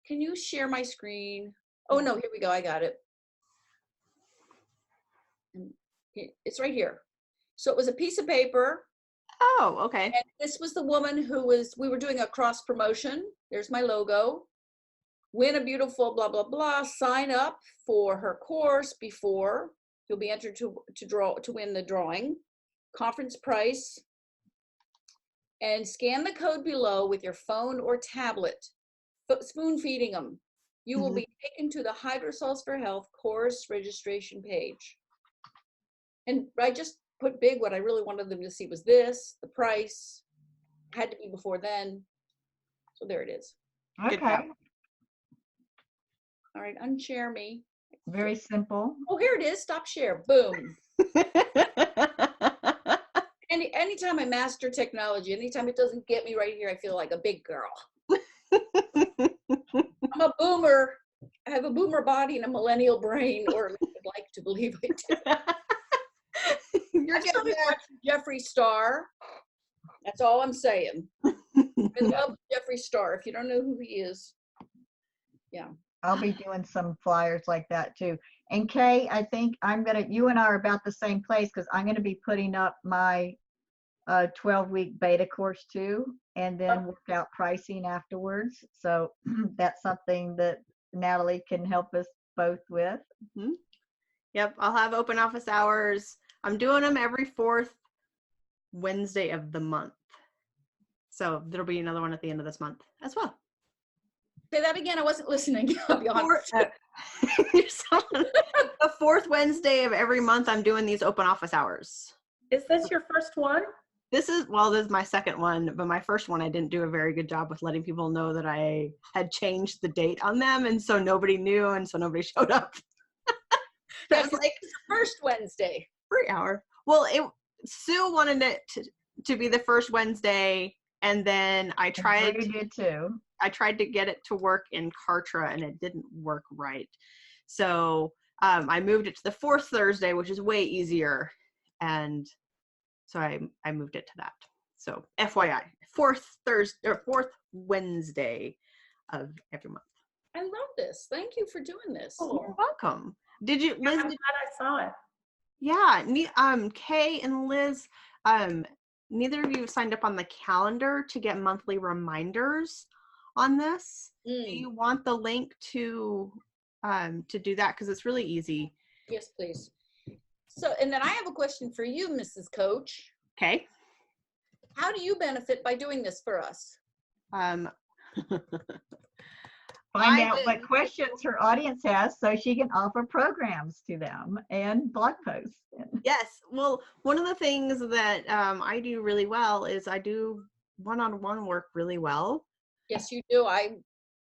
Can you share my screen? Oh no, here we go. I got it. It's right here. So it was a piece of paper. Oh, okay. And this was the woman we were doing a cross promotion. There's my logo. Win a beautiful blah, blah, blah. Sign up for her course before. You'll be entered to win the drawing, conference price, and scan the code below with your phone or tablet, spoon feeding them. You will be taken to the Hydrsols for Health course registration page. And I just put big, what I really wanted them to see was this, the price, had to be before then. So there it is. Okay. All right, unshare me. Very simple. Oh, here it is, stop share, boom. Anytime I master technology, anytime it doesn't get me right here, I feel like a big girl. I'm a boomer. I have a boomer body and a millennial brain, or I'd like to believe I do. You're I started watching Jeffree Star. That's all I'm saying. I love Jeffree Star. If you don't know who he is, yeah. I'll be doing some flyers like that too. And Kay, I think you and I are about the same place, because I'm going to be putting up my 12-week beta course too, and then work out pricing afterwards. So that's something that Natalie can help us both with. Yep, I'll have open office hours. I'm doing them every 4th Wednesday of the month. So there'll be another one at the end of this month as well. Say that again. I wasn't listening. I'll be honest. The 4th Wednesday of every month, I'm doing these open office hours. Is this your first one? This is my second one, but my first one, I didn't do a very good job with letting people know that I had changed the date on them. And so nobody knew. And so nobody showed up. That's like the first Wednesday. Free hour. Well, Sue wanted it to be the first Wednesday. And then I tried to get it to work in Kartra, and it didn't work right. So I moved it to the 4th Thursday, which is way easier. And so I moved it to that. So FYI, 4th Wednesday of every month. I love this. Thank you for doing this. Oh, you're welcome. Did you, Liz? I'm glad I saw it. Yeah. Kay and Liz, neither of you signed up on the calendar to get monthly reminders on this. Do you want the link to do that? Because it's really easy. Yes, please. So, and then I have a question for you, Mrs. Coach. Okay. How do you benefit by doing this for us? Find out what questions her audience has so she can offer programs to them and blog posts. Yes. Well, one of the things that I do really well is I do one-on-one work really well. Yes, you do.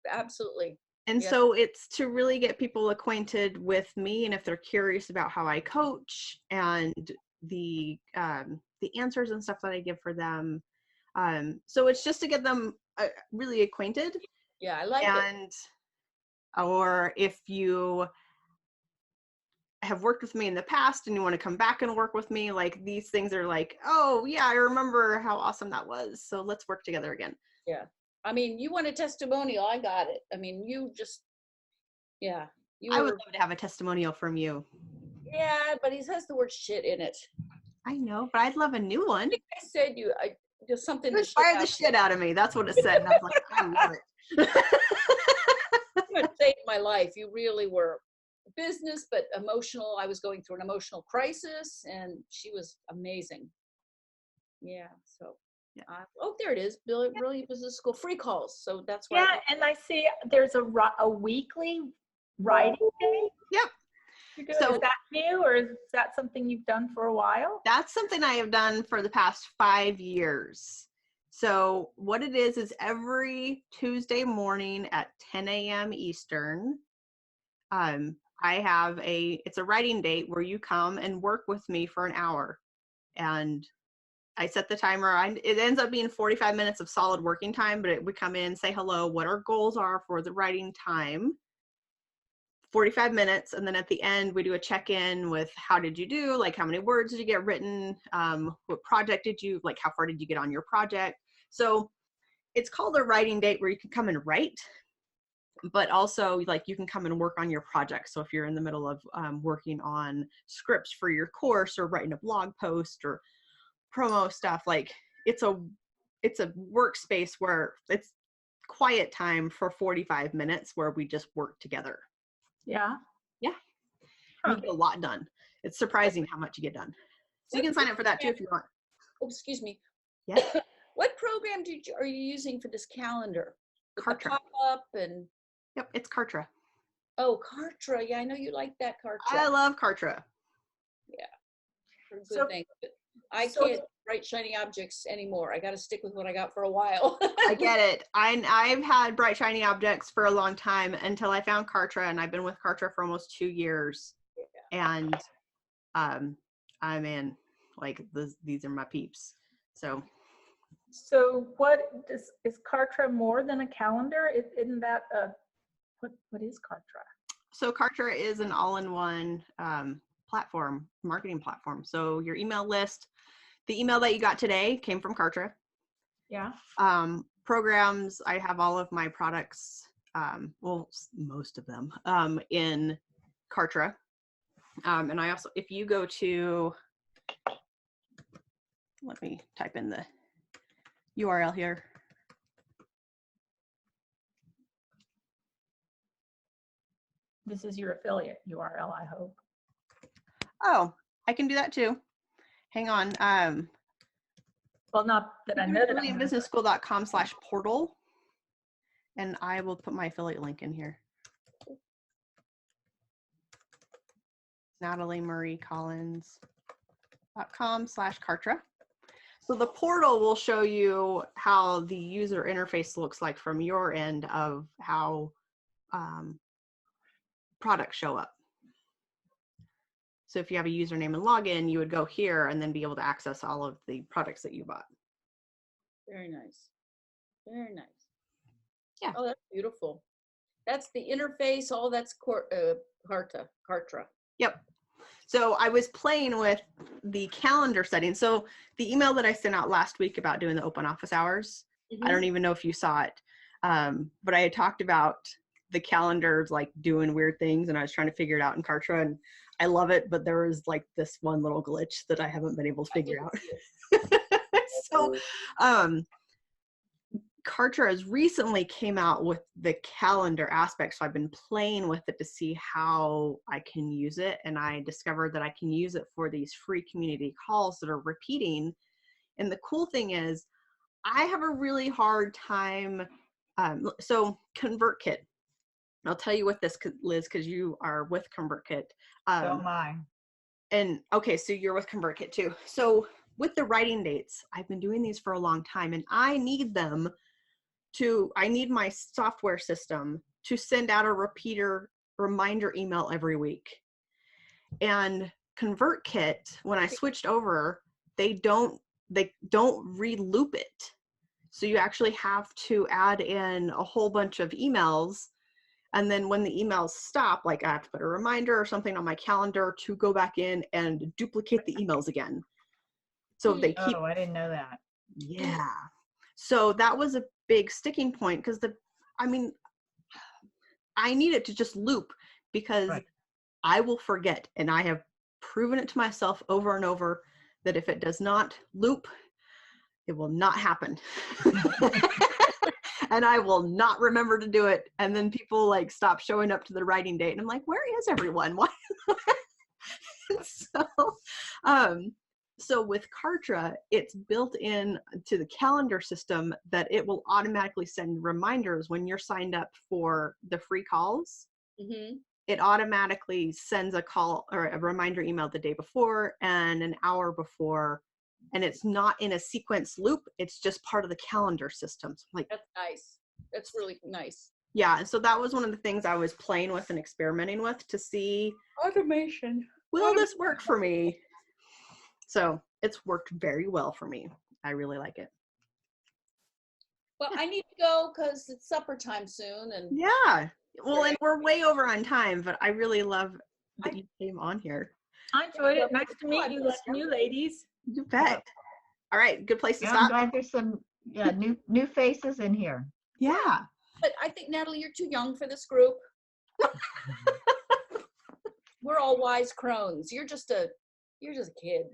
Absolutely. And yes. So it's to really get people acquainted with me, and if they're curious about how I coach and the answers and stuff that I give for them. So it's just to get them really acquainted. Yeah, I like it. Or if you have worked with me in the past and you want to come back and work with me, like these things are like, oh yeah, I remember how awesome that was. So let's work together again. Yeah. I mean, you want a testimonial, I got it. I mean, I would love to have a testimonial from you. Yeah, but he says the word shit in it. I know, but I'd love a new one. I think I said just something to inspire the shit out of me. That's what it said. And I was like, I love it. You had saved my life. You really were business, but emotional. I was going through an emotional crisis, and she was amazing. Yeah, so. Yeah. Oh, there it is. Brilliant Business School free calls. So that's why. Yeah, and I see there's a weekly writing day. Yep. So is that new, or is that something you've done for a while? That's something I have done for the past 5 years. So what it is every Tuesday morning at 10 a.m. Eastern, it's a writing date where you come and work with me for an hour, and I set the timer. It ends up being 45 minutes of solid working time, but we come in, say hello, what our goals are for the writing time, 45 minutes. And then at the end, we do a check-in with how did you do? Like how many words did you get written? What project how far did you get on your project? So it's called a writing date where you can come and write, but also like you can come and work on your project. So if you're in the middle of working on scripts for your course or writing a blog post or promo stuff, like it's a workspace where it's quiet time for 45 minutes where we just work together. Yeah. You get a lot done. It's surprising how much you get done. So you can sign up for that too if you want. Oh, excuse me. Yeah. What program are you using for this calendar? With the Kartra. pop-up and Yep, it's Kartra. oh, Kartra. Yeah, I know you like that Kartra. I love Kartra. Yeah, for good So- things. But I so- can't write shiny objects anymore. I got to stick with what I got for a while. I get it. I've had bright shiny objects for a long time until I found Kartra, and I've been with Kartra for almost 2 years. And I'm in, like, these are my peeps. So what is Kartra more than a calendar? Isn't that what is Kartra? So Kartra is an all-in-one platform, marketing platform. So your email list, the email that you got today came from Kartra. Yeah. Programs, I have all of my products, well, most of them, in Kartra. And I also, if you go to, let me type in the URL here. This is your affiliate URL, I hope. Oh, I can do that too. Hang on. Well, not that I know that. BrilliantBusinessSchool.com/portal. And I will put my affiliate link in here. Natalie Marie Collins.com/Kartra. So the portal will show you how the user interface looks like from your end of how products show up. So if you have a username and login, you would go here and then be able to access all of the products that you bought. Very nice. Very nice. Yeah. Oh, that's beautiful. That's the interface. All that's Kartra. Yep. So I was playing with the calendar settings. So the email that I sent out last week about doing the open office hours, I don't even know if you saw it, but I had talked about the calendars like doing weird things, and I was trying to figure it out in Kartra, and I love it, but there was like this one little glitch that I haven't been able to figure out. So Kartra has recently came out with the calendar aspect, so I've been playing with it to see how I can use it, and I discovered that I can use it for these free community calls that are repeating. And the cool thing is I have a really hard time, so ConvertKit, I'll tell you what this, Liz, because you are with ConvertKit. So am I. And okay, so you're with ConvertKit too. So with the writing dates, I've been doing these for a long time, and I need them to, I need my software system to send out a reminder email every week. And ConvertKit, when I switched over, they don't re-loop it. So you actually have to add in a whole bunch of emails. And then when the emails stop, like I have to put a reminder or something on my calendar to go back in and duplicate the emails again. So they keep. Oh, I didn't know that. Yeah. So that was a big sticking point because I need it to just loop because I will forget. And I have proven it to myself over and over that if it does not loop, it will not happen. And I will not remember to do it. And then people like stop showing up to the writing date. And I'm like, where is everyone? Why? So with Kartra, it's built in to the calendar system that it will automatically send reminders when you're signed up for the free calls. Mm-hmm. It automatically sends a call or a reminder email the day before and an hour before. And it's not in a sequence loop. It's just part of the calendar system. So like, That's nice. That's really nice. yeah. And so that was one of the things I was playing with and experimenting with to see, Automation. will this work for me? So it's worked very well for me. I really like it. Well, I need to go because it's supper time soon. And Yeah. Well, and we're way over on time, but I really love that you came on here. I enjoyed it. Nice to meet you ladies. You bet. All right. Good place to Yeah, I'm stop. glad there's some new faces in here. Yeah. but I think, Natalie, you're too young for this group. We're all wise crones. You're just a kid.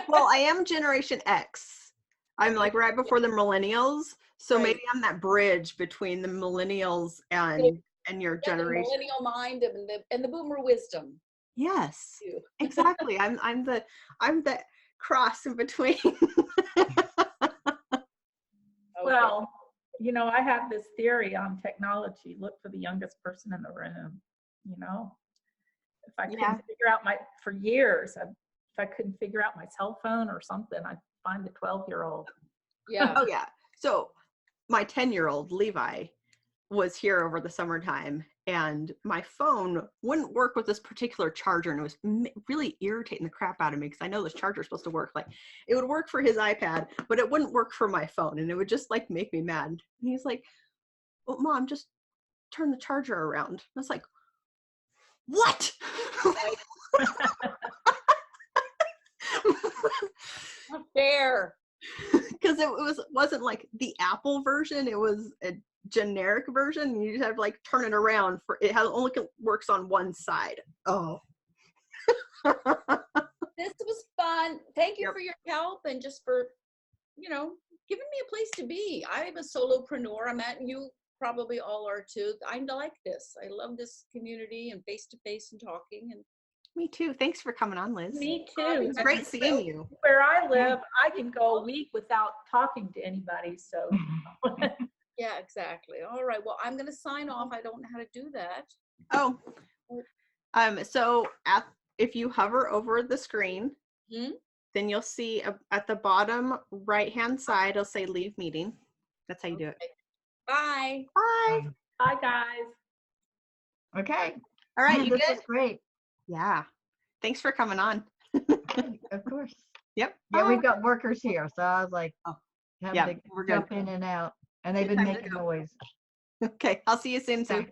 Well, I am Generation X. I'm like right before the millennials. So Right. maybe I'm that bridge between the millennials and your Yeah, the generation. millennial mind and the boomer wisdom. Yes, You. exactly. I'm the cross in between. Okay. Well, you know, I have this theory on technology. Look for the youngest person in the room, you know? If I Yeah. couldn't figure out for years, if I couldn't figure out my cell phone or something, I'd find the 12-year-old. Yeah. Oh yeah. So my 10-year-old Levi was here over the summertime, and my phone wouldn't work with this particular charger, and it was really irritating the crap out of me because I know this charger is supposed to work. Like, it would work for his iPad, but it wouldn't work for my phone, and it would just like make me mad. And he's like, "Well, Mom, just turn the charger around." I was like, "What?" Not fair. Because it wasn't like the Apple version, it was a generic version. You just have to like turn it around for it only works on one side. Oh. This was fun. Thank you Yep. for your help and just for, giving me a place to be. I'm a solopreneur. I'm at, and you probably all are too. I like this. I love this community and face-to-face and talking. And Me too. Thanks for coming on, Liz. Me Bobby, too. It's great seeing you. Where I live, I can go a week without talking to anybody. So yeah, exactly. All right. Well, I'm going to sign off. I don't know how to do that. Oh, so if you hover over the screen, then you'll see at the bottom right-hand side, it'll say leave meeting. That's how you do it. Bye. Bye. bye, guys. Okay. All right, you This good? is great. Yeah. Thanks for coming on. Of course. Yep. Yeah, Bye. we've got workers here, so I was like, Oh, having yeah, to we're good. jump in and out, and they've Good been time to making go. noise. Okay, I'll see you soon, Sue.